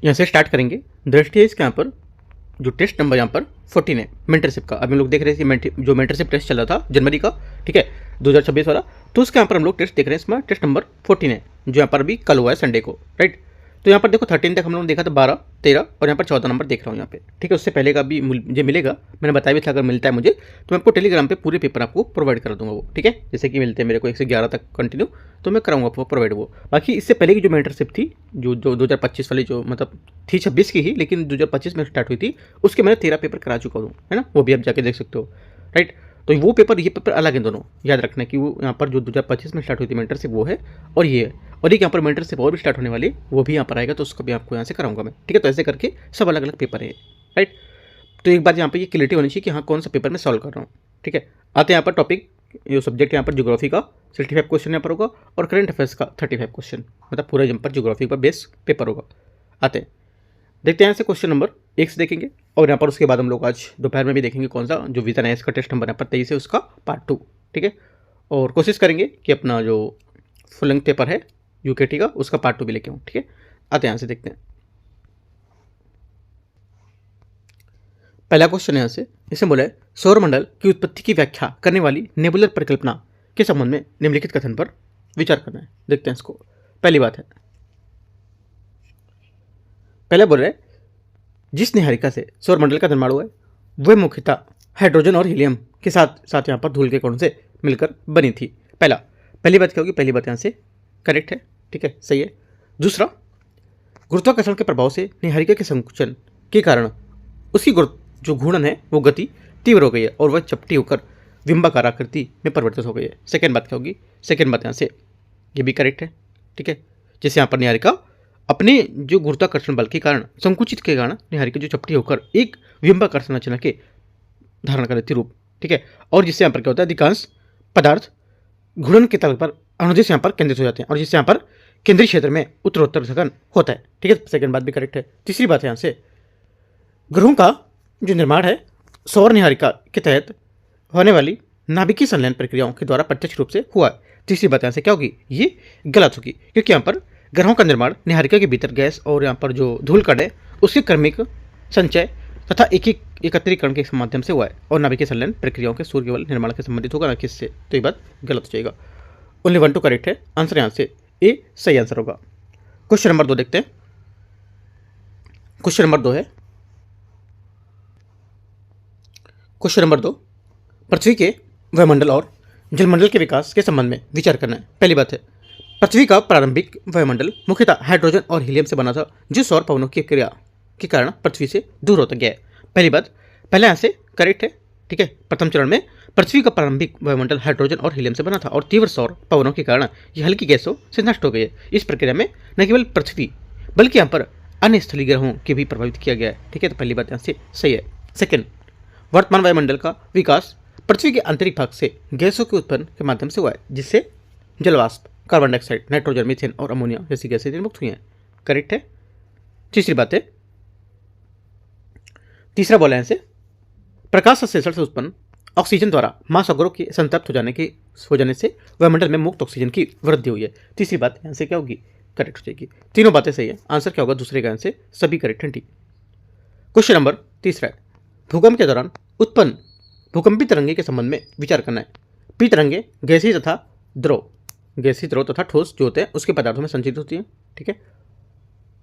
यहाँ से स्टार्ट करेंगे। दृष्टि है इसके यहाँ पर जो टेस्ट नंबर यहाँ पर 14 है मेंटरशिप का। अभी हम लोग देख रहे हैं जो मेंटरशिप टेस्ट चल रहा था जनवरी का, ठीक है, 2026 वाला, तो उसके यहाँ पर हम लोग टेस्ट देख रहे हैं। इसमें टेस्ट नंबर 14 है जो यहाँ पर अभी कल हुआ है संडे को, राइट। तो यहाँ पर देखो 13 तक हम लोगों ने देखा था, 12, 13 और यहाँ पर 14 नंबर देख रहा हूँ यहाँ पे, ठीक है। उससे पहले का भी मुझे मिलेगा, मैंने बताया भी था अगर मिलता है मुझे तो मैं आपको टेलीग्राम पे पूरे पेपर आपको प्रोवाइड कर दूंगा वो, ठीक है। जैसे कि मिलते हैं मेरे को 1 से 11 तक कंटिन्यू, तो मैं कराऊंगा आपको प्रोवाइड वो। बाकी इससे पहले की जो मेंटरशिप थी जो 2025 वाली, जो मतलब थी 26 की ही, लेकिन 2025 में स्टार्ट हुई थी, उसके मैंने 13 पेपर करा चुका हूँ, है ना। वो भी आप जाके देख सकते हो, राइट। तो वो पेपर, ये पेपर अलग है दोनों, याद रखना कि वो यहाँ पर जो 2025 में स्टार्ट हुई थी मेंटरशिप वो है, और ये है। और एक यहाँ पर मेंटरशिप और भी स्टार्ट होने वाली, वो भी यहाँ पर आएगा, तो उसको भी आपको यहाँ से कराऊंगा मैं, ठीक है। तो ऐसे करके सब अलग अलग पेपर है, राइट। तो एक बात यहाँ पर ये क्लियरिटी होनी चाहिए कि हाँ कौन सा पेपर मैं सॉल्व कर रहा हूँ, ठीक है। आते हैं यहाँ पर टॉपिक, जो सब्जेक्ट यहाँ पर ज्योग्राफी का 65 क्वेश्चन यहाँ पर होगा, और करंट अफेयर्स का 35 क्वेश्चन, मतलब पूरा यहाँ पर ज्योग्राफी पर बेस पेपर होगा। आते हैं, देखते हैं यहाँ से क्वेश्चन नंबर 1 से देखेंगे, और यहाँ पर उसके बाद हम लोग आज दोपहर में भी देखेंगे कौन सा जो विजन है इसका टेस्ट नंबर यहाँ पर 23 है उसका पार्ट 2, ठीक है। और कोशिश करेंगे कि अपना जो फुल लेंथ पेपर है यूकेटी का उसका पार्ट 2 भी लेके आऊँ, ठीक है। आते हैं यहाँ से देखते हैं। पहला क्वेश्चन है यहाँ से, इसमें बोला है सौरमंडल की उत्पत्ति की व्याख्या करने वाली नेबुलर परिकल्पना के संबंध में निम्नलिखित कथन पर विचार करना है। देखते हैं इसको। पहली बात है, पहले बोल रहे जिस निहारिका से सौरमंडल का निर्माण हुआ है वह मुख्यतः हाइड्रोजन और हीलियम के साथ साथ यहाँ पर धूल के कणों से मिलकर बनी थी। पहली बात क्या होगी, पहली बात यहाँ से करेक्ट है, ठीक है, सही है। दूसरा, गुरुत्वाकर्षण के प्रभाव से निहारिका के संकुचन के कारण उसकी जो घूर्णन है वो गति तीव्र हो गई है और वह चपटी होकर बिंबाकार आकृति में परिवर्तित हो गई है। सेकेंड बात क्या होगी, सेकेंड बात यहाँ से ये भी करेक्ट है, ठीक है। जैसे यहाँ पर निहारिका अपने जो गुरुत्वाकर्षण बल के कारण, संकुचित के कारण निहारिका जो चपटी होकर एक बिंबाकार संरचना के धारण कर लेती रूप, ठीक है। और जिससे यहाँ पर क्या होता है, अधिकांश पदार्थ घूर्णन के तल पर अनुदेश यहाँ पर केंद्रित हो जाते हैं और जिससे यहाँ पर केंद्रीय क्षेत्र में उत्तरोत्तर सघन होता है, ठीक है। सेकेंड बात भी करेक्ट है। तीसरी बात है यहाँ से ग्रहों का जो निर्माण है सौर निहारिका के तहत होने वाली नाभिकीय संलयन प्रक्रियाओं के द्वारा प्रत्यक्ष रूप से हुआ है। तीसरी बात यहाँ से क्या होगी, ये गलत होगी, क्योंकि यहाँ पर ग्रहों का निर्माण निहारिका के भीतर गैस और यहाँ पर जो धूल कण है उसके क्रमिक संचय तथा एकत्रीकरण के माध्यम से हुआ है और नाभिकीय संलयन प्रक्रियाओं के सूर्य केवल निर्माण के संबंधित होगा, न कि इससे। तो ये बात गलत हो जाएगा। ओनली 1 2 करेक्ट है, आंसर यहाँ से ए सही आंसर होगा। क्वेश्चन नंबर 2 देखते हैं। क्वेश्चन नंबर 2 है, क्वेश्चन नंबर 2, पृथ्वी के वायुमंडल और जलमंडल के विकास के संबंध में विचार करना है। पहली बात है, पृथ्वी का प्रारंभिक वायुमंडल मुख्यतः हाइड्रोजन और हीलियम से बना था जो सौर पवनों की क्रिया के कारण पृथ्वी से दूर होता गया है। पहली बात, पहले यहाँ से करेक्ट है, ठीक है। प्रथम चरण में पृथ्वी का प्रारंभिक वायुमंडल हाइड्रोजन और हीलियम से बना था और तीव्र सौर पवनों के कारण ये हल्की गैसों से नष्ट हो गई है। इस प्रक्रिया में न केवल पृथ्वी बल्कि यहाँ पर अन्य स्थलीय ग्रहों के भी प्रभावित किया गया है, ठीक है। तो पहली बात यहाँ से सही है। सेकेंड, वर्तमान वायुमंडल का विकास पृथ्वी के आंतरिक भाग से गैसों के उत्पन्न के माध्यम से हुआ है जिससे जलवाष्प, कार्बन डाइऑक्साइड, नाइट्रोजन, मीथेन और अमोनिया जैसी गैसें मुक्त हुई हैं, करेक्ट है। तीसरी बात है, तीसरा बोला है प्रकाश संश्लेषण से उत्पन्न ऑक्सीजन द्वारा महासागरों के संतप्त हो जाने से वायुमंडल में मुक्त ऑक्सीजन की वृद्धि हुई है। तीसरी बात यहाँ से क्या होगी, करेक्ट हो जाएगी। तीनों बातें सही है, आंसर क्या होगा, दूसरे का आंसर सभी करेक्ट हैं, ठीक। क्वेश्चन नंबर तीसरा है, भूकंप के दौरान उत्पन्न भूकंपी तरंगे के संबंध में विचार करना है। पी तरंगे गैसीय द्रव तथा ठोस जो होते हैं उसके पदार्थों में संचित होती है, ठीक है,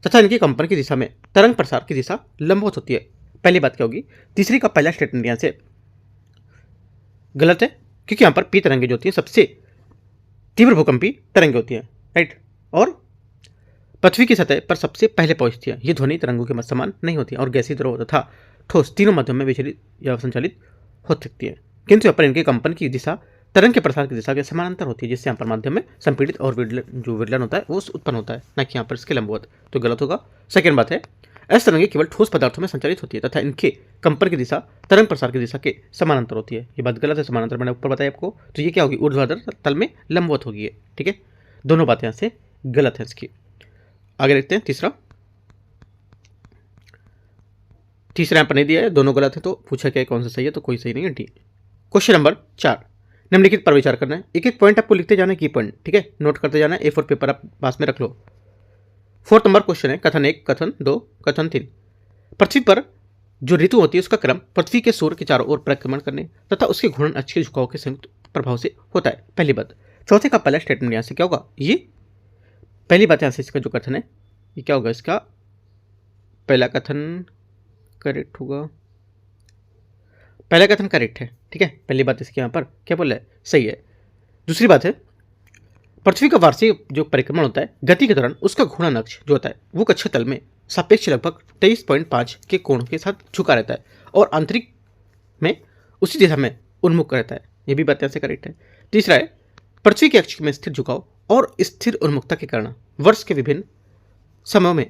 तथा इनकी कंपन की दिशा में तरंग प्रसार की दिशा लंबवत होती है। पहली बात क्या होगी, तीसरी का पहला स्टेटमेंट यहाँ से गलत है, क्योंकि यहाँ पर पी तरंगे जो होती है सबसे तीव्र भूकंपी तरंगे होती हैं, राइट, और पृथ्वी की सतह पर सबसे पहले पहुंचती है। ये ध्वनि तरंगों के समान नहीं होती और गैसीय द्रव तथा ठोस तीनों माध्यम में विचलित या संचालित हो सकती है, किंतु यहाँ पर इनके कंपन की दिशा तरंग के प्रसार की दिशा के समानांतर होती है जिससे यहाँ पर माध्यम में संपीड़ित और विरलन होता है वो उत्पन्न होता है, न कि यहाँ पर इसके लंबवत। तो गलत होगा। सेकेंड बात है, ऐसी तरंगे केवल ठोस पदार्थों में संचालित होती है तथा इनके कंपन की दिशा तरंग प्रसार की दिशा के समानांतर होती है। ये बात गलत है, समानांतर मैंने ऊपर बताया आपको, तो ये क्या होगी, ऊर्ध्वाधर तल में लंबवत होगी, ठीक है। दोनों बातें यहाँ से गलत है इसकी। आगे देखते हैं तीसरा यहाँ पर नहीं दिया है, दोनों गलत है, तो पूछा क्या कौन सा सही है, तो कोई सही नहीं है, ठीक। क्वेश्चन नंबर 4, निम्नलिखित पर विचार करना है। एक एक पॉइंट आपको लिखते जाना है, की पॉइंट, ठीक है, नोट करते जाना है। A4 पेपर आप पास में रख लो। 4 नंबर क्वेश्चन है कथन 1, कथन 2, कथन 3। पृथ्वी पर जो ऋतु होती है उसका क्रम पृथ्वी के सूर्य के चारों ओर परिक्रमण करने तथा उसके घूर्णन अक्ष के झुकाव के संयुक्त प्रभाव से होता है, पहली बात। चौथे का पहला स्टेटमेंट यहाँ से क्या होगा, ये पहली बात यहाँ से इसका जो कथन है ये क्या होगा, इसका पहला कथन करेक्ट होगा, पहला कथन करेक्ट है, ठीक है। पहली बात इसके यहाँ पर क्या बोला है, सही है। दूसरी बात है पृथ्वी का वार्षिक जो परिक्रमण होता है गति के दौरान उसका घूर्णन अक्ष जो होता है वो कक्षीय तल में सापेक्ष लगभग 23.5 के कोण के साथ झुका रहता है और आंतरिक में उसी दिशा में उन्मुख रहता है, ये भी बात यहाँ से करेक्ट है। तीसरा है पृथ्वी के अक्ष में स्थिर झुकाव और स्थिर उन्मुखता के कारण वर्ष के विभिन्न समयों में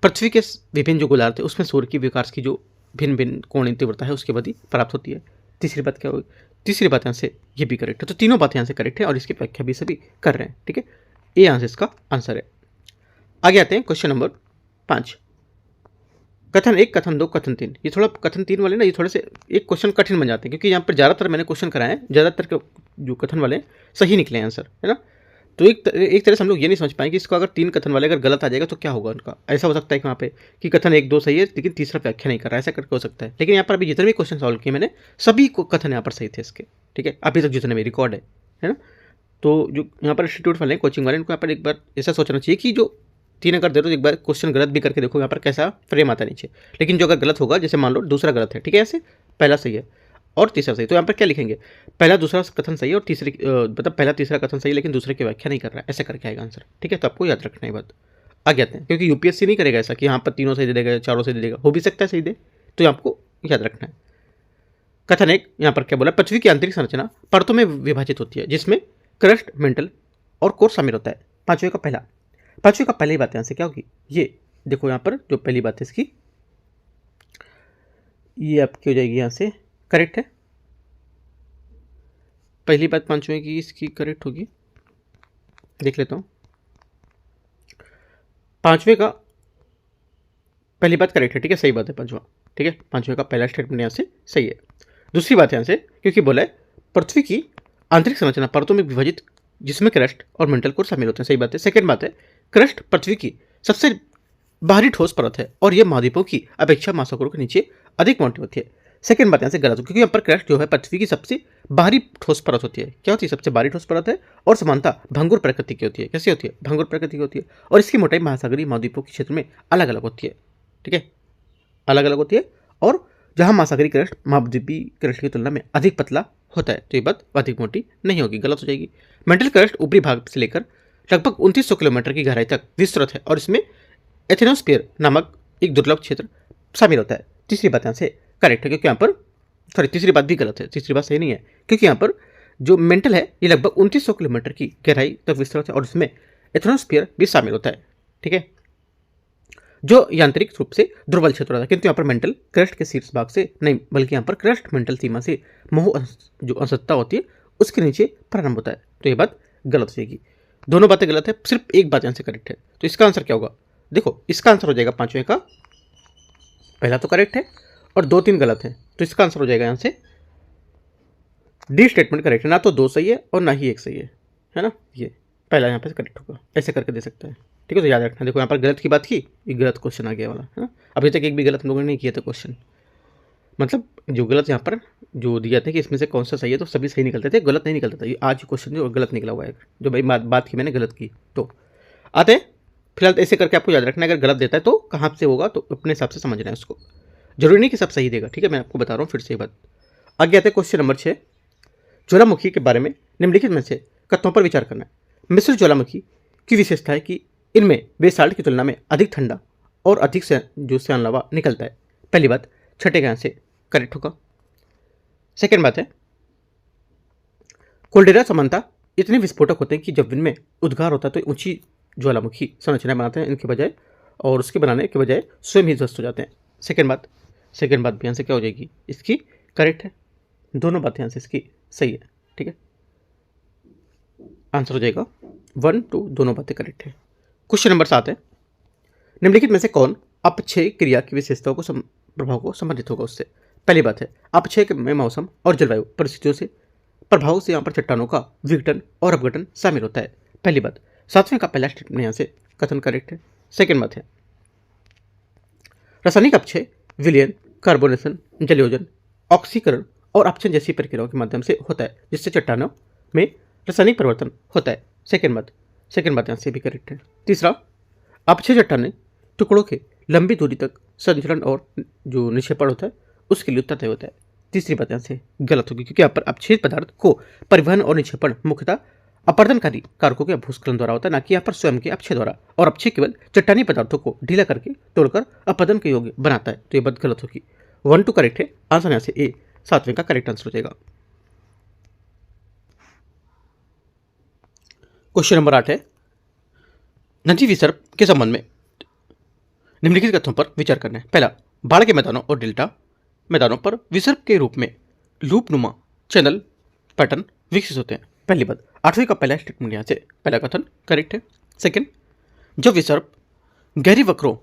पृथ्वी के विभिन्न जो गोलार्ध थे उसमें सूर्य की विकास की जो भिन्न भिन्न कोणीय तीव्रता है उसकी अवधि प्राप्त होती है। तीसरी बात क्या होगी, तीसरी बात यहाँ से ये भी करेक्ट है, तो तीनों बातें यहाँ से करेक्ट है और इसकी व्याख्या भी सभी कर रहे हैं, ठीक है। ये यहाँ से इसका आंसर है। आगे आते हैं क्वेश्चन नंबर 5, कथन 1, कथन 2, कथन 3। ये थोड़ा कथन 3 वाले ना ये थोड़े से एक क्वेश्चन कठिन बन जाते हैं क्योंकि यहाँ पर ज़्यादातर मैंने क्वेश्चन कराए हैं, ज़्यादातर के जो कथन वाले सही निकले आंसर, है ना। तो एक तरह से हम लोग ये नहीं समझ पाएंगे कि इसको अगर 3 कथन वाले अगर गलत आ जाएगा तो क्या होगा उनका। ऐसा हो सकता है कि वहाँ पे कि कथन 1, 2 सही है लेकिन तीसरा व्याख्या नहीं कर रहा है, ऐसा करके हो सकता है। लेकिन यहाँ पर अभी जितने भी क्वेश्चन सॉल्व किए मैंने सभी को कथन यहाँ पर सही थे इसके, ठीक है, अभी तक जितने भी रिकॉर्ड है ना। तो जो यहाँ पर इंस्टीट्यूट वाले कोचिंग वाले इनको यहाँ पर एक बार ऐसा सोचना चाहिए कि जो 3 अगर दे दो एक बार क्वेश्चन गलत भी करके देखो यहाँ पर कैसा फ्रेम आता नीचे। लेकिन जो अगर गलत होगा जैसे मान लो दूसरा गलत है, ठीक है, ऐसे पहला सही है और तीसरा सही, तो यहाँ पर क्या लिखेंगे, पहला दूसरा कथन सही है और तीसरे मतलब पहला तीसरा कथन सही है लेकिन दूसरे की व्याख्या नहीं कर रहा है, ऐसे करके आएगा आंसर, ठीक है। तो आपको याद रखना है बात। आगे आते हैं क्योंकि यूपीएससी नहीं करेगा ऐसा कि यहाँ पर तीनों सही दे देगा, चारों सही दे देगा, हो भी सकता है सही दे, तो आपको याद रखना है। कथन 1 यहाँ पर क्या बोला, पृथ्वी की आंतरिक संरचना परतों में विभाजित होती है जिसमें क्रस्ट, मेंटल और कोर शामिल होता है। पांचवें का पहली बात यहाँ से क्या होगी, ये देखो यहाँ पर जो पहली बात है इसकी ये आपकी हो जाएगी यहाँ से करेक्ट है। पहली बात पांचवें की इसकी करेक्ट होगी, देख लेता हूँ। पांचवें का पहली बात करेक्ट है, ठीक है, सही बात है पांचवा, ठीक है। पांचवें का पहला स्टेटमेंट यहाँ से सही है। दूसरी बात यहाँ से क्योंकि बोला है पृथ्वी की आंतरिक संरचना परतों में विभाजित जिसमें क्रस्ट और मेंटल कोर शामिल होते हैं, सही बात है। सेकंड बात है क्रस्ट पृथ्वी की सबसे बाहरी ठोस परत है और यह महाद्वीपों की अपेक्षा महासागरों के नीचे अधिक मोटी होती है। सेकंड बात यहाँ से गलत हो क्योंकि यहाँ पर क्रस्ट जो है पृथ्वी की सबसे बाहरी ठोस परत होती है। क्या होती है, सबसे बाहरी ठोस परत है और समानता भंगुर प्रकृति की होती है। कैसी होती है, भंगुर प्रकृति की होती है और इसकी मोटाई महासागरीय महाद्वीपों के क्षेत्र में अलग अलग होती है, ठीक है, अलग अलग होती है। और जहाँ महासागरीय क्रस्ट महाद्वीपीय क्रस्ट की तुलना में अधिक पतला होता है तो ये बात अधिक मोटी नहीं होगी, गलत हो जाएगी। मेंटल क्रस्ट ऊपरी भाग से लेकर लगभग 2900 किलोमीटर की गहराई तक विस्तृत है और इसमें एथेनोस्फीयर नामक एक दुर्लभ क्षेत्र शामिल होता है। तीसरी बात यहाँ से करेक्ट है क्योंकि यहाँ पर तीसरी बात भी गलत है, तीसरी बात सही नहीं है क्योंकि यहाँ पर जो मेंटल है ये लगभग 2900 किलोमीटर की गहराई तक विस्तृत है और इसमें एथेनोस्फीयर भी शामिल होता है, ठीक है, जो यांत्रिक रूप से दुर्बल क्षेत्र होता है। किंतु यहाँ पर मेंटल क्रस्ट के शीर्ष भाग से नहीं बल्कि यहाँ पर क्रस्ट मेंटल सीमा से मोह जो अंशता होती है उसके नीचे प्रारंभ होता है, तो ये बात गलत हो जाएगी। दोनों बातें गलत है, सिर्फ एक बात यहाँ से करेक्ट है। तो इसका आंसर क्या होगा, देखो इसका आंसर हो जाएगा पांचवें का पहला तो करेक्ट है और 2, 3 गलत है, तो इसका आंसर हो जाएगा यहाँ से डी स्टेटमेंट करेक्ट है, ना तो 2 सही है और ना ही 1 सही है ना, ये पहला यहाँ पे करेक्ट होगा, ऐसे करके दे सकते हैं, ठीक है। तो याद रखना, देखो यहाँ पर गलत की बात की, ये गलत क्वेश्चन आ गया वाला, है ना। अभी तक एक भी गलत हम लोगों ने नहीं किया था क्वेश्चन, मतलब जो गलत यहाँ पर जो दिया था कि इसमें से कौन सा सही है तो सभी सही निकलते थे, गलत नहीं निकलता था। ये आज क्वेश्चन जो गलत निकला हुआ है, जो भाई बात की मैंने गलत की। तो आते हैं फिलहाल ऐसे करके आपको याद रखना है, अगर गलत देता है तो कहाँ से होगा तो अपने हिसाब से समझना है उसको, जरूरी नहीं कि सब सही देगा, ठीक है, मैं आपको बता रहा हूँ फिर से बात। आगे आते हैं क्वेश्चन नंबर 6, ज्वालामुखी के बारे में निम्नलिखित में से कथनों पर विचार करना है। मिश्र ज्वालामुखी की विशेषता है कि इनमें बेसाल्ट की तुलना में अधिक ठंडा और अधिक से जो श्यान लावा निकलता है। पहली बात छठे का से करेक्ट होगा। सेकेंड बात है कोल्डेरा समानता इतने विस्फोटक होते हैं कि जब इनमें उद्गार होता है तो ऊंची ज्वालामुखी संरचनाएं बनाते हैं इनके बजाय, और उसके बनाने के बजाय स्वयं ही ध्वस्त हो जाते हैं। सेकेंड बात भी यहाँ से क्या हो जाएगी, इसकी करेक्ट है। दोनों बातें यहाँ से इसकी सही है, ठीक है, आंसर हो जाएगा 1, 2, दोनों बातें करेक्ट है। क्वेश्चन नंबर 7 है निम्नलिखित में से कौन अपक्षय क्रिया की विशेषताओं को प्रभाव को संबंधित होगा उससे। पहली बात है अपक्षय में मौसम और जलवायु परिस्थितियों से प्रभाव से यहाँ पर चट्टानों का विघटन और अपघटन शामिल होता है। पहली बात 7वें का पहला स्टेटमेंट यहाँ से कथन करेक्ट है, सेकेंड बात है रासायनिक अपक्षय विलयन, कार्बोनेशन, जलयोजन, ऑक्सीकरण और अपक्षय जैसी प्रक्रियाओं के माध्यम से होता है, जिससे चट्टानों में रासायनिक परिवर्तन होता है। सेकेंड बात यहाँ से भी करेक्ट है। तीसरा, अपक्षय चट्टानें टुकड़ों के लंबी दूरी तक संचलन और जो निक्षेपण होता है उसके लिए उत्तरदायी होता है। तीसरी बात यहाँ से गलत होगी, क्योंकि यहाँ पर अपक्षय पदार्थ को परिवहन और निक्षेपण मुख्यतः अपर्दनकारी कारकों के भूस्खलन द्वारा होता है, ना कि यहाँ पर स्वयं के अपक्षय द्वारा। और अपक्षय केवल चट्टानी पदार्थों को ढीला करके तोड़कर अपरदन के योग्य बनाता है, तो ये बात गलत होगी। 1 2 करेक्ट है, आंसर यहाँ से ए 7वें का करेक्ट आंसर हो जाएगा। क्वेश्चन नंबर 8 है नदी विसर्प के संबंध में निम्नलिखित कथनों पर विचार करना है। पहला, बाढ़ के मैदानों और डेल्टा मैदानों पर विसर्प के रूप में लूप नुमा चैनल पैटर्न विकसित होते हैं। पहली बात, 8वीं का पहला स्टेटमेंट यहाँ से पहला कथन करेक्ट है। सेकंड, जब विसर्प गहरी वक्रों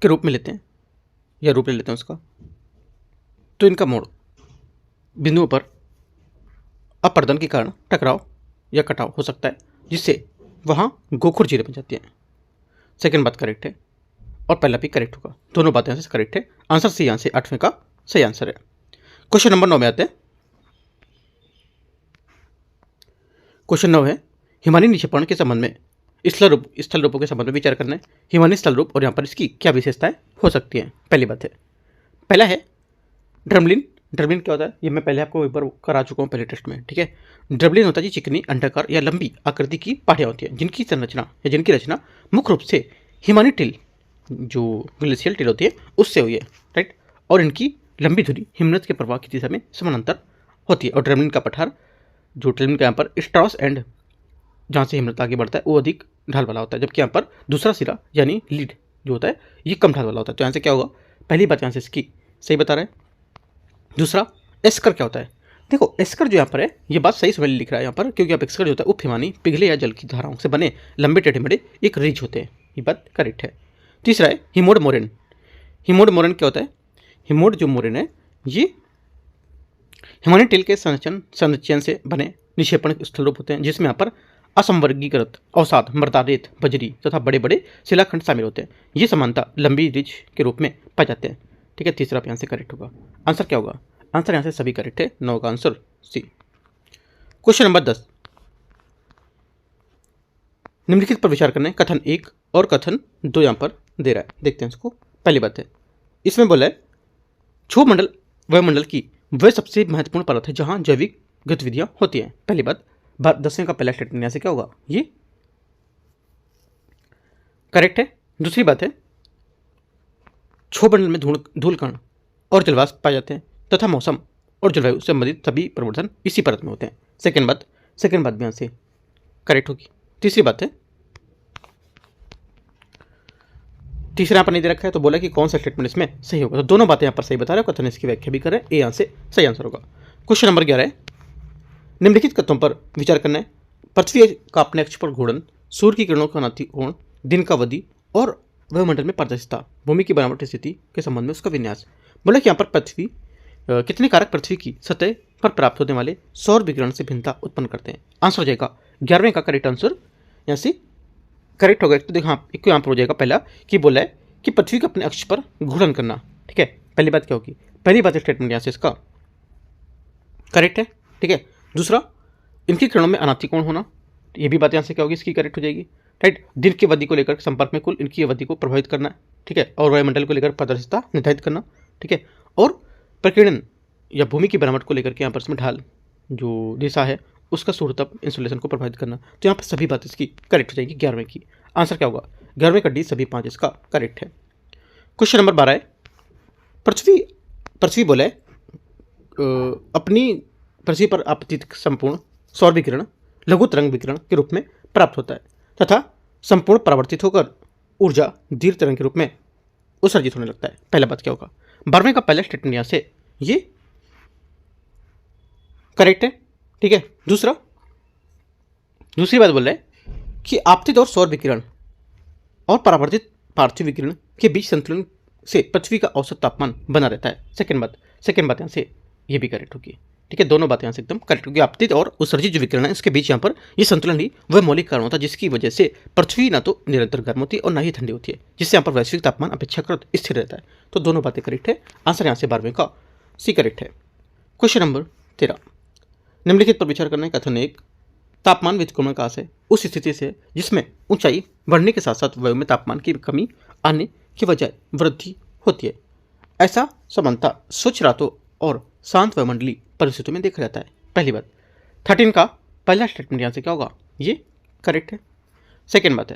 के रूप में लेते हैं या रूप ले लेते हैं उसका, तो इनका मोड़ बिंदुओं पर अपरदन के कारण टकराव या कटाव हो सकता है, जिससे वहाँ गोखुर जीरे बन जाती हैं। सेकंड बात करेक्ट है और पहला भी करेक्ट होगा, दोनों बातें यहाँ से करेक्ट है। आंसर सी यहाँ से 8वें का सही आंसर है। क्वेश्चन नंबर 9 में आते हैं। क्वेश्चन 9 है हिमानी निक्षेपण के संबंध में स्थल रूपों के संबंध में विचार करना है। हिमानी स्थल रूप और यहाँ पर इसकी क्या विशेषताएं हो सकती हैं। पहली बात है, पहला है ड्रमलिन। ड्रमलिन क्या होता है, ये मैं पहले आपको एक बार करा चुका हूँ पहले टेस्ट में, ठीक है। ड्रमलिन होता है जी चिकनी अंडाकार या लंबी आकृति की पहाड़ियाँ होती हैं, जिनकी संरचना या जिनकी रचना मुख्य रूप से हिमानी टिल जो ग्लेशियल टिल होती है उससे हुई है, राइट। और इनकी लंबी धुरी हिमनद के प्रवाह की दिशा में समानांतर होती है। और ड्रमलिन का पठार जो ड्रमलिन का यहाँ पर स्ट्रॉस एंड जहाँ से हिमनद आगे बढ़ता है वो अधिक ढाल वाला होता है, जबकि यहाँ पर दूसरा सिरा यानी लीड जो होता है ये कम ढाल वाला होता है। तो यहाँ से क्या होगा, पहली बात यहाँ से इसकी सही बता रहे हैं। दूसरा, एस्कर क्या होता है, देखो एस्कर जो यहाँ पर है ये बात सही समझ लिख रहा है यहाँ पर, क्योंकि आप एस्कर जो होता है उप हिमानी पिघले या जल की धाराओं से बने लंबे टेढ़े मेढ़े एक रिज होते हैं, ये बात करेक्ट है। तीसरा है हिमोड मोरेन। हिमोड मोरेन क्या होता है, हिमोड जो मोरेन है ये हिमानी टेल के संरचन से बने निक्षेपण स्थल रूप होते हैं, जिसमें यहाँ पर असंवर्गीकृत अवसाद मृदा रेत बजरी तथा बड़े बड़े शिलाखंड शामिल होते हैं। ये समानता लंबी रिज के रूप में पाए जाते हैं, ठीक है। तीसरा यहाँ से करेक्ट होगा। आंसर क्या होगा, आंसर यहाँ से सभी करेक्ट है, 9 का आंसर सी। क्वेश्चन नंबर 10 निम्नलिखित पर विचार करना है। कथन 1 और कथन 2 यहाँ पर दे रहा है, देखते हैं इसको। पहली बात है इसमें बोला है क्षोभ मंडल वायुमंडल की वह सबसे महत्वपूर्ण परत है जहां जैविक गतिविधियां होती हैं। पहली बात 10वें का पहला स्टेटमेंट यहाँ से क्या होगा, ये करेक्ट है। दूसरी बात है क्षोभ मंडल में धूल कण और जलवाष्प पाए जाते हैं तथा मौसम और जलवायु से संबंधित सभी परिवर्तन इसी परत में होते हैं। सेकेंड बात भी यहाँ से करेक्ट होगी। तीसरी बात है, तीसरा यहाँ पर नहीं दे रखा है तो बोला कि कौन सा स्टेटमेंट इसमें सही होगा, तो दोनों बातें यहाँ पर सही बता रहे हो, कथन इसकी व्याख्या भी कर रहे हैं, ए यहाँ से सही आंसर होगा। क्वेश्चन नंबर 11 है निम्नलिखित कथनों पर विचार करना है। पृथ्वी का अपने अक्ष पर घूर्णन, सूर्य की किरणों का अनातिकोण, दिन का अवधि और वायुमंडल में पारदर्शिता, भूमि की बनावट स्थिति के संबंध में उसका विन्यास। बोला कि यहाँ पर पृथ्वी कितने कारक पृथ्वी की सतह पर प्राप्त होने वाले सौर विकिरण से भिन्नता उत्पन्न करते हैं। आंसर हो जाएगा 11वें का करेक्ट आंसर यहाँ से करेक्ट होगा। तो देखो एक यहाँ पर हो जाएगा पहला कि बोला है कि पृथ्वी के अपने अक्ष पर घूर्णन करना, ठीक है। पहली बात क्या होगी, पहली बात स्टेटमेंट यहाँ से इसका करेक्ट है, ठीक है। दूसरा, इनकी किरणों में अनातिकोण होना, ये भी बात यहाँ से क्या होगी, इसकी करेक्ट हो जाएगी, राइट। दिन की अवधि को लेकर संपर्क में कुल इनकी अवधि को प्रभावित करना, ठीक है। और वायुमंडल को लेकर पारदर्शिता निर्धारित करना, ठीक है। और प्रकीर्णन या भूमि की बनावट को लेकर के यहाँ पर इसमें ढाल जो दिशा है उसका सूर्यताप इंसुलेशन को प्रभावित करना, तो यहाँ पर सभी बात इसकी करेक्ट हो जाएगी 11वें की। आंसर क्या होगा, 11वें का डी सभी 5 इसका करेक्ट है। क्वेश्चन नंबर 12 है पृथ्वी बोले अपनी पृथ्वी पर आपतित संपूर्ण सौर विकिरण लघु तरंग विकिरण के रूप में प्राप्त होता है तथा संपूर्ण परावर्तित होकर ऊर्जा दीर्घ तरंग के रूप में उत्सर्जित होने लगता है। पहला बात क्या होगा, 12वें का पहला स्टेटमेंट यहाँ से ये करेक्ट है, ठीक है। दूसरी बात बोल रहे हैं कि आपतित और सौर विकिरण और परावर्तित पार्थिव विकिरण के बीच संतुलन से पृथ्वी का औसत तापमान बना रहता है। सेकेंड बात यहाँ से ये भी करेक्ट होगी। ठीक है, दोनों बातें यहाँ से एकदम करेक्ट, क्योंकि आपतित और उत्सर्जित जो विकिरण है इसके बीच यहाँ पर ये संतुलन ही वह मौलिक कारण होता है जिसकी वजह से पृथ्वी ना तो निरंतर गर्म होती है और ना ही ठंडी होती है, जिससे यहाँ पर वैश्विक तापमान अपेक्षाकृत स्थिर रहता है। तो दोनों बातें करेक्ट है। आंसर यहाँ से 12वें का सी करेक्ट है। क्वेश्चन नंबर 13, निम्नलिखित पर विचार करना है। कथन 1, तापमान व्युत्क्रमण का आशय उस स्थिति से जिसमें ऊंचाई बढ़ने के साथ साथ वायु में तापमान की कमी आने की बजाय वृद्धि होती है। ऐसा समानता स्वच्छ रातों और शांत वायुमंडलीय परिस्थितियों में देखा जाता है। पहली बात। 13 का पहला स्टेटमेंट यहाँ से क्या होगा, ये करेक्ट है। सेकेंड बात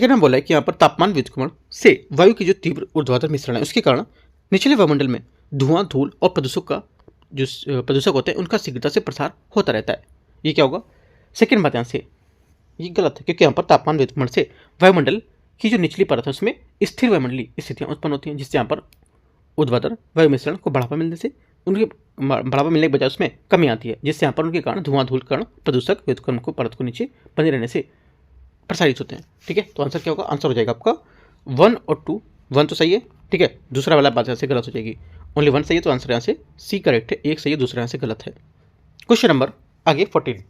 में बोला है कि यहाँ पर तापमान व्युत्क्रमण से वायु की जो तीव्र ऊर्ध्वाधर मिश्रण है उसके कारण निचले वायुमंडल में धुआं, धूल और प्रदूषक होते हैं उनका शीघ्रता से प्रसार होता रहता है। ये क्या होगा, सेकेंड बात यहाँ से ये गलत है, क्योंकि यहाँ पर तापमान व्युत्क्रमण से वायुमंडल की जो निचली परत है उसमें स्थिर वायुमंडलीय स्थितियाँ उत्पन्न होती हैं, जिससे यहाँ पर ऊर्ध्वाधर वायु मिश्रण को बढ़ावा मिलने के बजाय उसमें कमी आती है, जिससे यहाँ पर उनके कारण धुआं, धूल कण, प्रदूषक व्युत्क्रमण को परत को नीचे बने रहने से प्रसारित होते हैं। ठीक है, तो आंसर क्या होगा, आंसर हो जाएगा आपका 1 और 2। 1 तो सही है, ठीक है, दूसरा वाला बात यहाँ से गलत हो जाएगी। ओनली 1 सही है, तो आंसर यहाँ से सी करेक्ट है। 1 सही है, दूसरा यहाँ से गलत है। क्वेश्चन नंबर आगे 14,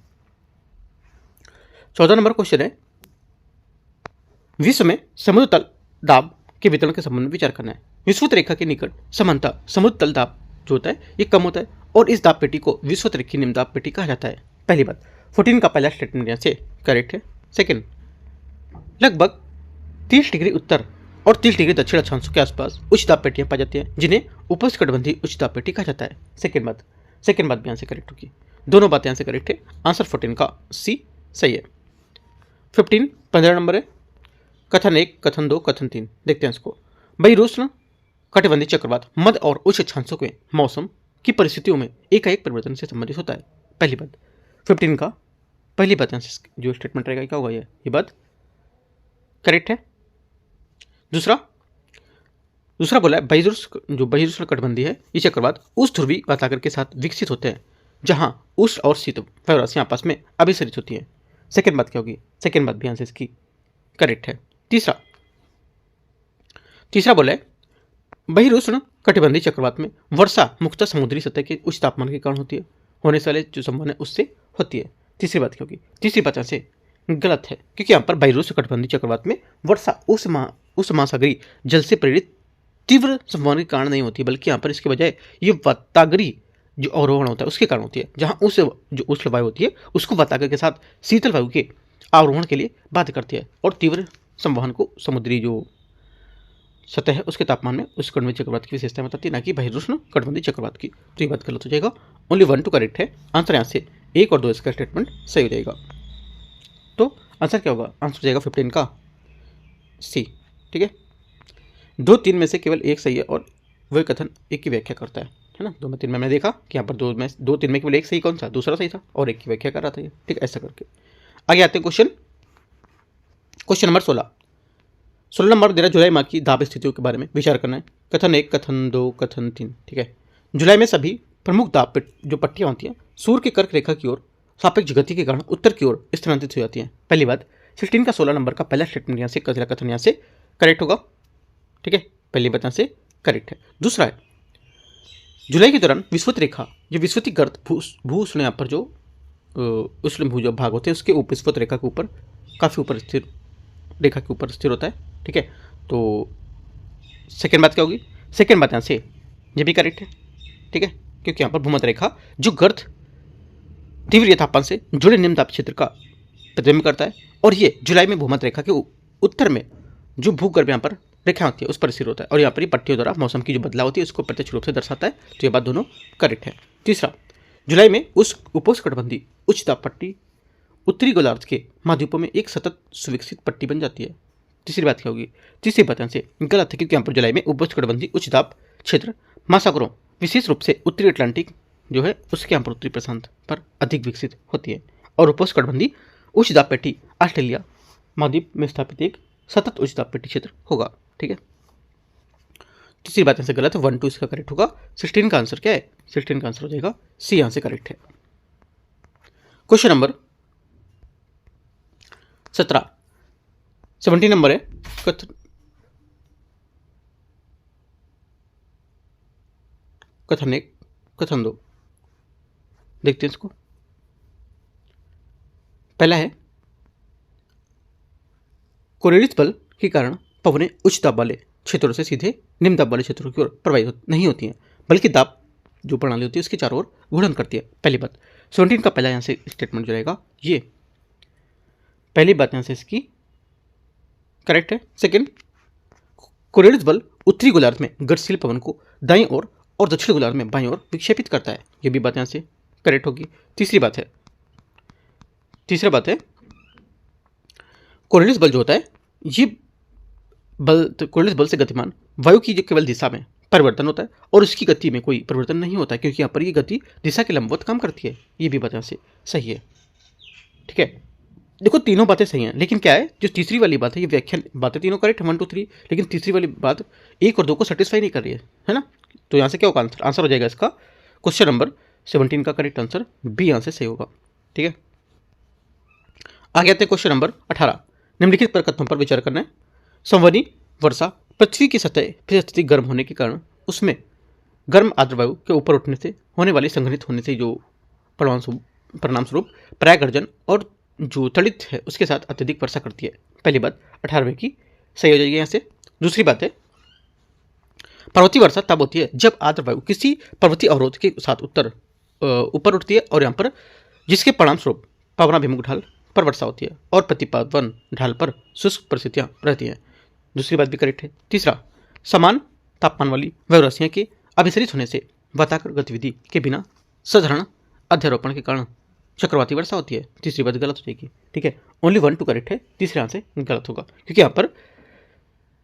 14 नंबर क्वेश्चन है, विश्व में समुद्र तल दाब के वितरण के संबंध में विचार करना है। विषुवत रेखा के निकट समानता समुद्र तल दाब जो होता है ये कम होता है और इस दाब पेटी को विषुवत रेखीय निम्न दाब पेटी कहा जाता है। पहली बात। 14 का पहला स्टेटमेंट यहाँ से करेक्ट है। सेकेंड, लगभग 30 डिग्री उत्तर और 30 डिग्री दक्षिण अक्षांशों के आसपास उच्च दाब पेटियां पाई जाती हैं जिन्हें उपोष्णकटिबंधीय उच्च दाब पेटी कहा जाता है। सेकेंड बात भी यहाँ से करेक्ट होगी। दोनों बातें यहाँ से करेक्ट है। आंसर 14 का सी सही है। 15 नंबर है, कथन 1, कथन 2, कथन 3। देखते हैं इसको। बहिरुष्ण कटिबंधीय चक्रवात मध्य और उच्च अक्षांशों के मौसम की परिस्थितियों में एकाएक परिवर्तन से संबंधित होता है। पहली बात। 15 का पहली बात यहाँ से जो स्टेटमेंट रहेगा क्या होगा, ये बात करेक्ट है। दूसरा बोला है बहिरुष्ण कटिबंधीय है ये चक्रवात उस ध्रुवीय वातागर के साथ विकसित होते हैं जहां उष्ण और शीत वायुराशियां आपस में अभिसरित होती हैं। सेकेंड बात क्या होगी, सेकेंड बात भी यहाँ से इसकी करेक्ट है। तीसरा बोला है बहिरुष्ण कटिबंधीय चक्रवात में वर्षा मुख्यतः समुद्री सतह के उच्च तापमान के कारण होती है, होने से वाले जो संभावना है उससे होती है। तीसरी बात क्या होगी, तीसरी बात यहाँ से गलत है, क्योंकि यहाँ पर बहिरुष्ण कटिबंधीय चक्रवात में वर्षा उस महासागरीय जल से प्रेरित तीव्र संभावना के कारण नहीं होती, बल्कि यहाँ पर इसके बजाय ये वातागरीय जो अवरोहण होता है उसके कारण होती है, जहाँ उस जो उष्ण वायु होती है उसको वातागर के साथ शीतल वायु के आरोहण के लिए बाध्य करती है और तीव्र संवहन को समुद्री जो सतह है उसके तापमान में उस कटिबंधीय चक्रवात की विशेषता बताती है, ना कि बहिरुष्ण कटिबंधीय चक्रवात की। तो ये बात गलत हो जाएगा। ओनली 1 2 करेक्ट है। आंसर यहाँ से 1 और 2 इसका स्टेटमेंट सही हो जाएगा। तो आंसर क्या होगा, आंसर हो जाएगा 15 का सी। ठीक है, 2 3 में से केवल एक सही है और वह कथन एक की व्याख्या करता है ना। 2 में 3 में मैंने देखा कि यहाँ पर 2 3 में केवल एक सही, कौन सा, दूसरा सही था और एक की व्याख्या कर रहा था ये। ठीक, ऐसा करके आगे आते हैं क्वेश्चन नंबर 16 नंबर दे रहा जुलाई माह की दाब स्थितियों के बारे में विचार करना है। कथन 1, कथन 2, कथन 3। ठीक है, जुलाई में सभी प्रमुख दाब जो पट्टियाँ होती हैं सूर्य के कर्क रेखा की ओर सापेक्ष गति के कारण उत्तर की ओर स्थानांतरित हो जाती हैं। पहली बात। 16 का 16 नंबर का पहला स्टेटमेंट यहाँ से कथन यहाँ से करेक्ट होगा। ठीक है, पहली बात यहाँ से करेक्ट है। दूसरा है जुलाई के दौरान विषुवत रेखा जो विषुवती गर्त भूषण यहाँ पर जो उष्ण भू जो भाग होते हैं उसके विषुवत रेखा के ऊपर काफ़ी ऊपर स्थिर रेखा के ऊपर स्थिर होता है। ठीक है, तो सेकेंड बात क्या होगी, सेकेंड बात यहाँ से ये भी करेक्ट है। ठीक है, क्योंकि यहाँ पर भूमध्य रेखा जो गर्त तीव्र तापमान से जुड़े निम्न दाब क्षेत्र का प्रतिबिंब करता है और ये जुलाई में भूमध्य रेखा के उत्तर में जो भूगर्भ यहाँ पर रेखा होती है उस पर स्थिर होता है और यहाँ पर पट्टियों द्वारा मौसम की जो बदलाव होती है उसको प्रत्यक्ष रूप से दर्शाता है। तो ये बात दोनों करेक्ट है। तीसरा, जुलाई में उस उपोष्णकटिबंधीय उच्च दाब पट्टी उत्तरी गोलार्ध के महाद्वीपों में एक सतत सुविकसित पट्टी बन जाती है। तीसरी बात क्या होगी, तीसरी बात से गलत है, क्योंकि यहाँ पर जुलाई में उपोष्णकटिबंधीय उच्च दाब क्षेत्र महासागरों विशेष रूप से उत्तरी अटलांटिक जो है उसके यहाँ पर उत्तरी प्रशांत पर अधिक विकसित होती है और उपोष्णकटिबंधीय उच्च दाब पेटी ऑस्ट्रेलिया महाद्वीप में स्थापित एक सतत उच्च दाब पेटी क्षेत्र होगा। ठीक है, तीसरी बात यहाँ से गलत है। 1 2 इसका करेक्ट होगा। 16 का आंसर क्या है, 16 का आंसर हो जाएगा सी, यहाँ से करेक्ट है। क्वेश्चन नंबर 17 नंबर है कथन 1, कथन 2। देखते हैं इसको। पहला है कोरियलिस बल के कारण पवनें उच्च दाब वाले क्षेत्रों से सीधे निम्न दाब वाले क्षेत्रों की ओर प्रवाहित नहीं होती हैं, बल्कि दाब जो प्रणाली होती है उसके चारों ओर घूर्णन करती है। पहली बात 17 का पहला यहाँ से स्टेटमेंट जो रहेगा ये पहली बात यहाँ से इसकी करेक्ट है। सेकंड, कोरियलिस बल उत्तरी गोलार्ध में गतिशील पवन को दाईं ओर और दक्षिण गोलार्ध में बाईं ओर विक्षेपित करता है, ये भी बात यहाँ से करेक्ट होगी। तीसरी बात है कोरियलिस बल जो होता है ये बल कोरियलिस बल से गतिमान वायु की जो केवल दिशा में परिवर्तन होता है और उसकी गति में कोई परिवर्तन नहीं होता है, क्योंकि यहाँ पर ये गति दिशा के लंबवत काम करती है, ये भी बात यहाँ से सही है। ठीक है, देखो तीनों बातें सही हैं, लेकिन क्या है जो तीसरी वाली बात है ये व्याख्यान बातें तीनों करेक्ट 1 2 3, लेकिन तीसरी वाली बात 1 और 2 को सेटिस्फाई नहीं कर रही है ना। तो यहाँ से क्या होगा आंसर हो जाएगा इसका क्वेश्चन नंबर 17 का करेक्ट आंसर बी यहाँ से सही होगा। ठीक है, आगे आते हैं क्वेश्चन नंबर 18। निम्नलिखित पर कथनों पर विचार करना है। संवहनी वर्षा पृथ्वी की सतह फिर अत्यधिक गर्म होने के कारण उसमें गर्म आर्द्र वायु के ऊपर उठने से होने वाली संघनित होने से जो परिणाम स्वरूप परागर्जन और जो तड़ित है उसके साथ अत्यधिक वर्षा करती है। पहली बात 18वें की सही हो जाएगी यहाँ से। दूसरी बात है पर्वतीय वर्षा तब होती है जब आर्द्र वायु किसी पर्वतीय अवरोध के साथ ऊपर उठती है और यहाँ पर जिसके परिणाम स्वरूप पवनाभिमुख ढाल पर वर्षा होती है और प्रतिपावन ढाल पर शुष्क परिस्थितियां रहती हैं। दूसरी बात भी करेक्ट है। तीसरा, समान तापमान वाली वायुराशियां के अभिसरित होने से वृत्ताकार गतिविधि के बिना साधारण अध्यारोपण के कारण चक्रवाती वर्षा होती है। तीसरी बात गलत हो जाएगी। ठीक है, ओनली 1 2 करेक्ट है, तीसरे यहाँ से गलत होगा, क्योंकि यहाँ पर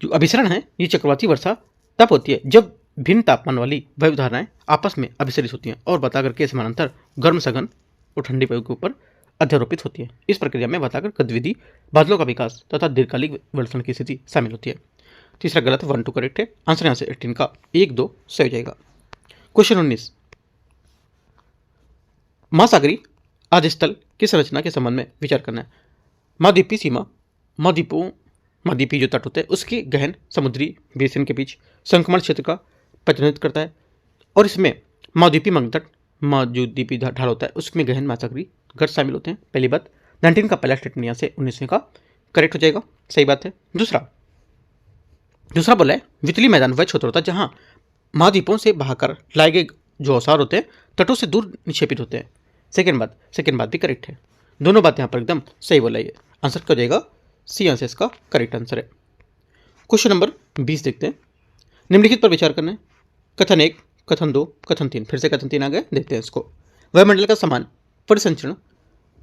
जो अभिसरण है ये चक्रवाती वर्षा तब होती है जब भिन्न तापमान वाली वायु धाराएं आपस में अभिसरित होती हैं और वृत्ताकार के समानांतर गर्म सघन और ठंडी वायु के ऊपर अध्यारोपित होती है। इस प्रक्रिया में वृत्ताकार गतिविधि, बादलों का विकास तथा दीर्घकालिक वर्षण की स्थिति शामिल होती है। तीसरा गलत है, 1 2 करेक्ट है, आंसर यहाँ से 18 का 1 2 सही हो जाएगा। क्वेश्चन 19, महासागरीय आदिस्थल की संरचना के संबंध में विचार करना है। महाद्वीपीय सीमा महाद्वीपीय जो तट होते हैं उसके गहन समुद्री बेसिन के बीच संक्रमण क्षेत्र का प्रतिनिधित्व करता है और इसमें महाद्वीपीय मंगतट जो द्वीपीय ढाल होता है उसमें गहन महासागरीय घट शामिल होते हैं। पहली बात 19 का पहला स्टेटमेंट यहाँ से 19वें का करेक्ट हो जाएगा, सही बात है। दूसरा बोला है वितली मैदान वह क्षेत्र होता है जहाँ महाद्वीपों से बहाकर लाए गए जो औसार होते हैं तटों से दूर निक्षेपित होते हैं। सेकेंड बात भी करेक्ट है, दोनों बात यहाँ पर एकदम सही बोला है। आंसर क्या हो जाएगा सी, आंसर इसका करेक्ट आंसर है। क्वेश्चन नंबर 20 देखते हैं। निम्नलिखित पर विचार करना है। कथन 1, कथन 2, कथन 3, फिर से कथन 3 आ गए, देखते हैं इसको। वायुमंडल का समान परिसंचरण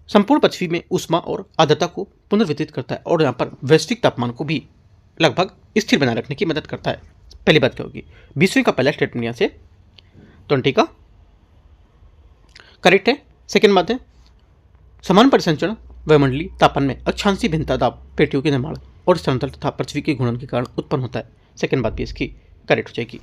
संपूर्ण पृथ्वी में ऊष्मा और आर्द्रता को पुनर्वितरित करता है और यहाँ पर वैश्विक तापमान को भी लगभग स्थिर बनाए रखने की मदद करता है। पहली बात क्या होगी 20वें का पहला स्टेटमेंट यहाँ से 20 का करेक्ट है। सेकेंड बात है समान परिसंचरण वायुमंडलीय तापमान में अक्षांशीय भिन्नता दाब पेटियों के निर्माण और स्थलांतर तथा पृथ्वी के घूर्णन के कारण उत्पन्न होता है। सेकेंड बात भी इसकी करेक्ट हो जाएगी।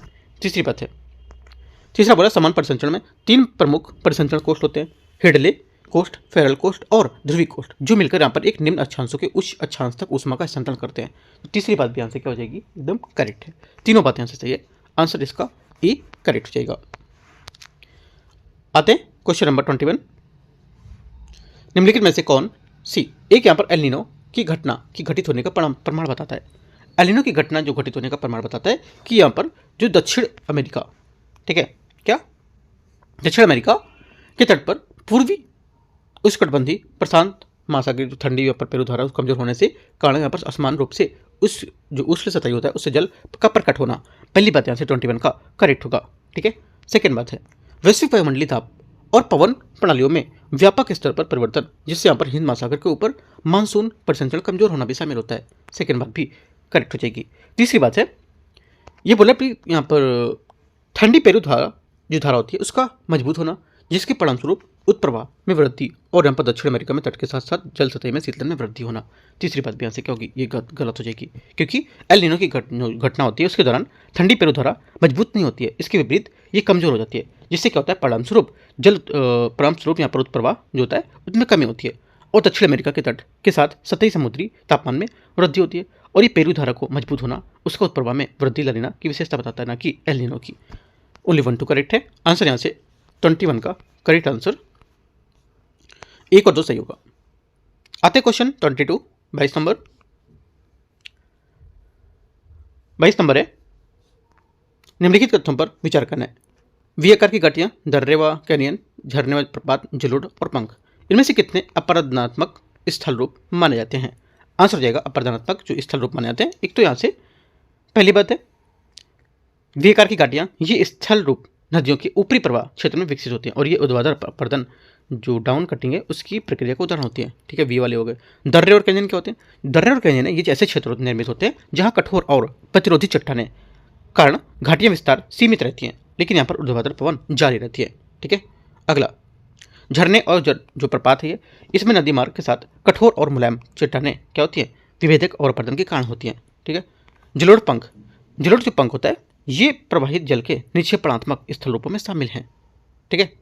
तीसरा बोला समान परिसंचरण में 3 प्रमुख परिसंचरण कोष्ठ होते हैं, हेडले कोष्ठ, फेरल कोष्ठ और ध्रुवीय कोष्ठ, जो मिलकर यहाँ पर एक निम्न अक्षांशों के उच्च अक्षांश तक ऊष्मा का स्थानांतरण करते हैं। तो तीसरी बात भी यहाँ से क्या हो जाएगी एकदम करेक्ट है, तीनों बातें यहाँ से सही है, आंसर इसका ए करेक्ट हो जाएगा। आते हैं क्वेश्चन नंबर 21। निम्नलिखित में से कौन सी एक यहाँ पर एल नीनो की घटना की घटित होने का प्रमाण बताता है। एल नीनो की घटना जो घटित होने का प्रमाण बताता है कि यहाँ पर जो दक्षिण अमेरिका, ठीक है क्या, दक्षिण अमेरिका के तट पर पूर्वी उष्णकटिबंधीय प्रशांत महासागर जो ठंडी पर पेरुधारा कमजोर होने से कारण यहाँ पर असमान रूप से उस जो उष्ण सतही होता है उससे जल का प्रकट होना। पहली बात यहाँ से 21 का करेक्ट होगा। ठीक है, सेकेंड बात है वैश्विक वायुमंडलीय ताप और पवन प्रणालियों में व्यापक स्तर पर परिवर्तन, जिससे यहाँ पर हिंद महासागर के ऊपर मानसून परिसंचरण कमजोर होना भी शामिल होता है। सेकेंड बात भी करेक्ट हो जाएगी। तीसरी बात है ये बोला कि यहाँ पर ठंडी पेरुधारा जो धारा होती है उसका मजबूत होना, जिसके परिणामस्वरूप उत्प्रवाह में वृद्धि और यहाँ पर दक्षिण अमेरिका में तट के साथ साथ जल सतह में शीतलन में वृद्धि होना। तीसरी बात भी यहाँ से क्या होगी ये गलत हो जाएगी, क्योंकि एल नीनो की घटना होती है उसके दौरान ठंडी पेरुधारा मजबूत नहीं होती है, इसके विपरीत ये कमजोर हो जाती है, जिससे क्या होता है परिणामस्वरूप यहाँ पर उत्प्रवाह जो होता है उसमें कमी होती है और दक्षिण अमेरिका के तट के साथ सतही समुद्री तापमान में वृद्धि होती है और ये पेरुधारा को मजबूत होना उसका उत्प्रवाह में वृद्धि ला लेना की विशेषता बताता है, ना कि एल नीनो की। ओनली 1 2 करेक्ट है। आंसर यहाँ से 21 का करेक्ट आंसर 1 और 2 सही होगा। आते क्वेश्चन 22 22 नंबर। 22 नंबर है, निम्नलिखित तथ्यों पर विचार करना है। वी आकार की घाटियां, दर्रे व कैनियन, झरने व प्रपात, जलोढ़ और पंख, इनमें से कितने अपरदनात्मक स्थल रूप माने जाते हैं? आंसर हो जाएगा अपरदनात्मक जो स्थल रूप माने जाते हैं। एक तो यहाँ से पहली बात है, वी आकार की घाटियां ये स्थल रूप नदियों के ऊपरी प्रवाह क्षेत्र में विकसित होती हैं और ये ऊर्ध्वाधर अपरदन जो डाउन कटिंग है उसकी प्रक्रिया का उदाहरण होती है। ठीक है, वी वाले हो गए। दर्रे और कैनियन क्या होते हैं? दर्रे और कैनियन ये ऐसे क्षेत्र निर्मित होते हैं जहाँ कठोर और प्रतिरोधी चट्टानें कारण घाटियां विस्तार सीमित रहती हैं, लेकिन यहाँ पर ऊर्ध्वाधर पवन जारी रहती है। ठीक है, अगला झरने और जो प्रपात है इसमें नदी मार्ग के साथ कठोर और मुलायम चट्टानें क्या होती हैं? विभेदक और अपरदन के कारण होती हैं। ठीक है, जलोढ़ पंख, जलोढ़ जो पंख होता है ये प्रवाहित जल के निक्षेपणात्मक स्थल रूपों में शामिल हैं। ठीक है,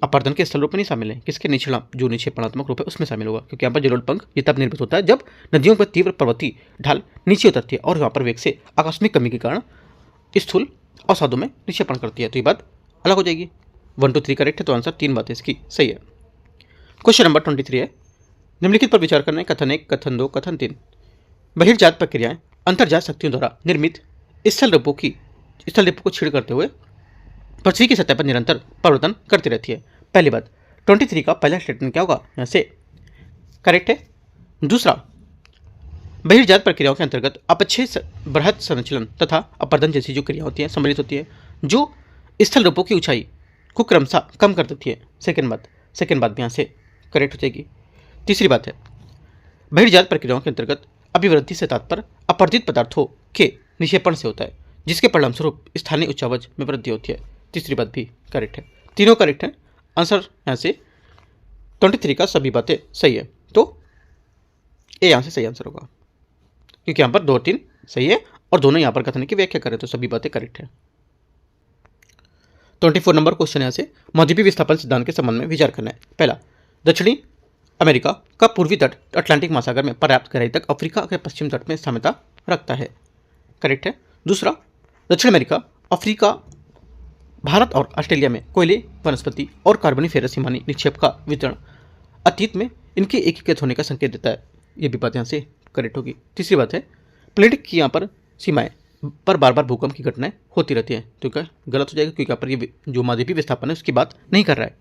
अपरदन के स्थल रूप में नहीं शामिल है, किसके निचला जो निक्षेपणात्मक रूप है उसमें शामिल होगा, क्योंकि यहाँ पर जलोढ़ पंख ये तब निर्मित होता है जब नदियों पर तीव्र पर्वतीय ढाल नीचे उतरती है और यहाँ पर वेग से आकस्मिक कमी के कारण स्थूल अवसादों में निक्षेपण करती है। तो ये बात अलग हो जाएगी। 1 2 3 करेक्ट है, तो आंसर 3 बातें इसकी सही है। क्वेश्चन नंबर 23 है, निम्नलिखित पर विचार करना है। कथन 1, कथन 2, कथन 3। बहिर्जात प्रक्रियाएं अंतर्जात शक्तियों द्वारा निर्मित स्थल रूपों को छीड़ करते हुए पृथ्वी की सतह पर निरंतर परिवर्तन करती रहती है। पहली बात 23 का पहला स्टेटमेंट क्या होगा? यहाँ से करेक्ट है। दूसरा, बहिर्जात प्रक्रियाओं के अंतर्गत अपक्षय बृहद संचलन तथा अपरदन जैसी जो क्रिया होती है सम्मिलित होती है जो स्थल रूपों की ऊंचाई को क्रमशः कम कर देती है। सेकेंड बात भी यहाँ से करेक्ट हो जाएगी। तीसरी बात है, बहिर्जात प्रक्रियाओं के अंतर्गत अभिवृद्धि से तात्पर्य अपरदित पदार्थों के निक्षेपण से होता है, जिसके परिणामस्वरूप स्थानीय उच्चावच में वृद्धि होती है। तीसरी बात भी करेक्ट है, तीनों करेक्ट है। आंसर यहाँ से 23 का सभी बातें सही है, तो ए यहाँ से सही आंसर होगा, क्योंकि यहाँ पर 2 और 3 सही है और दोनों यहाँ पर कथन की व्याख्या करें तो सभी बातें करेक्ट है। 24 नंबर क्वेश्चन यहाँ से मौद्वीपीय विस्थापन सिद्धांत के संबंध में विचार करना है। पहला, दक्षिणी अमेरिका का पूर्वी तट अटलांटिक महासागर में पर्याप्त गहराई तक अफ्रीका के पश्चिम तट में साम्यता रखता है। करेक्ट है। दूसरा, दक्षिण अमेरिका, अफ्रीका, भारत और ऑस्ट्रेलिया में कोयले, वनस्पति और कार्बनिफेरस हिमानी निक्षेप का वितरण अतीत में इनके एकीकृत होने का संकेत देता है। ये भी बात यहाँ से करेक्ट होगी। तीसरी बात है, प्लेट की यहाँ पर सीमाएं पर बार बार भूकंप की घटनाएं होती रहती हैं, तो क्या गलत हो जाएगा, क्योंकि यहाँ पर ये जो मौद्वीपीय विस्थापन है उसकी बात नहीं कर रहा है,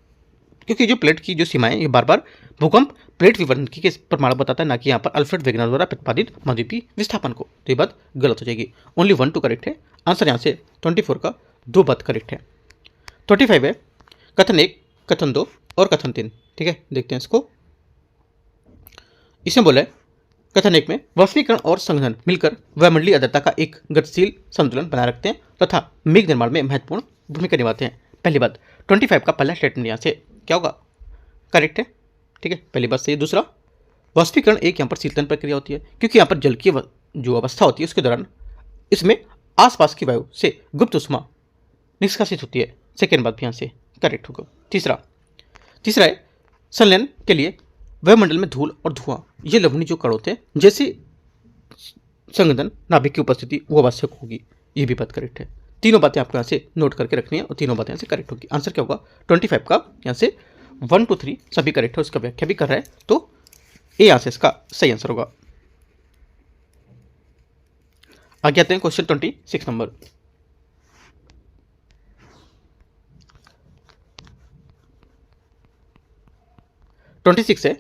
क्योंकि जो प्लेट की जो सीमाएं ये बार बार भूकंप प्लेट विवर्तन की प्रमाण बताता है, ना कि यहाँ पर अल्फ्रेड वेगनर द्वारा प्रतिपादित मौद्वीपीय विस्थापन को। तो ये बात गलत हो जाएगी। ओनली 1 2 करेक्ट है। आंसर यहाँ से 24 का 2 बात करेक्ट है। 25 है, कथन 1, कथन 2 और कथन 3। ठीक है, देखते हैं इसको। इसमें बोला है कथन 1 में वाष्पीकरण और संघनन मिलकर वायुमंडलीय आर्द्रता का एक गतिशील संतुलन बनाए रखते हैं तथा मेघ निर्माण में महत्वपूर्ण भूमिका निभाते हैं। पहली बात 25 का पहला स्टेटमेंट यहाँ से क्या होगा? करेक्ट है। ठीक है, पहली बात सही है। दूसरा, वाष्पीकरण एक यहाँ पर शीतलन प्रक्रिया होती है, क्योंकि यहाँ पर जल की जो अवस्था होती है उसके दौरान इसमें आसपास की वायु से गुप्त उष्मा निष्कासित होती है। सेकेंड बात भी यहाँ से करेक्ट होगा। तीसरा है, संलयन के लिए वायुमंडल में धूल और धुआं ये लवणीय जो कण होते हैं जैसे संघनन नाभिक की उपस्थिति वो आवश्यक होगी। ये भी बात करेक्ट है। तीनों बातें आपको यहाँ से नोट करके रखनी है और तीनों बातें यहाँ से करेक्ट होगी। आंसर क्या होगा? 25 का यहाँ से 1 2 3 सभी करेक्ट है, उसका व्याख्या भी कर रहा है, तो ए यहाँ से इसका सही आंसर होगा। आगे आते हैं क्वेश्चन 26 नंबर। है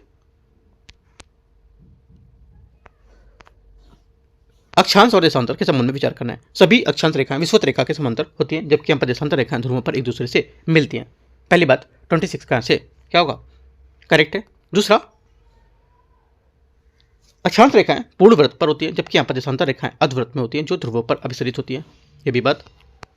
अक्षांश और देशांतर के संबंध में विचार करना है। सभी अक्षांश रेखाएं विषुवत रेखा के समांतर होती हैं, जबकि यहाँ पर देशांतर रेखाएं ध्रुवों पर एक दूसरे से मिलती हैं। पहली बात 26 का से क्या होगा? करेक्ट है। दूसरा, अक्षांश रेखाएं पूर्ण वृत्त पर होती है, जबकि यहाँ पर देशांतर रेखाएं अर्धवृत्त में होती हैं जो ध्रुवों पर अभिसरित होती हैं। ये भी बात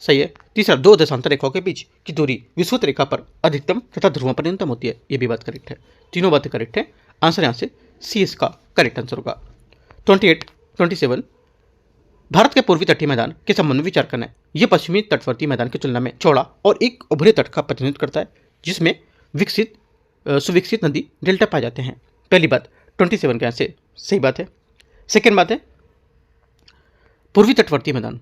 सही है। तीसरा, 2 देशांतर रेखाओं के बीच की दूरी विषुवत रेखा पर अधिकतम तथा ध्रुवों पर न्यूनतम होती है। ये भी बात करेक्ट है। तीनों बातें करेक्ट है। आंसर यहाँ से सी इसका करेक्ट आंसर होगा। 27 भारत के पूर्वी तटीय मैदान के संबंध में विचार करना है। यह पश्चिमी तटवर्ती मैदान की तुलना में चौड़ा और एक उभरे तट का प्रतिनिधित्व करता है, जिसमें सुविकसित नदी डेल्टा पाए जाते हैं। पहली बात 27 के यहाँ से सही बात है। सेकेंड बात है, पूर्वी तटवर्ती मैदान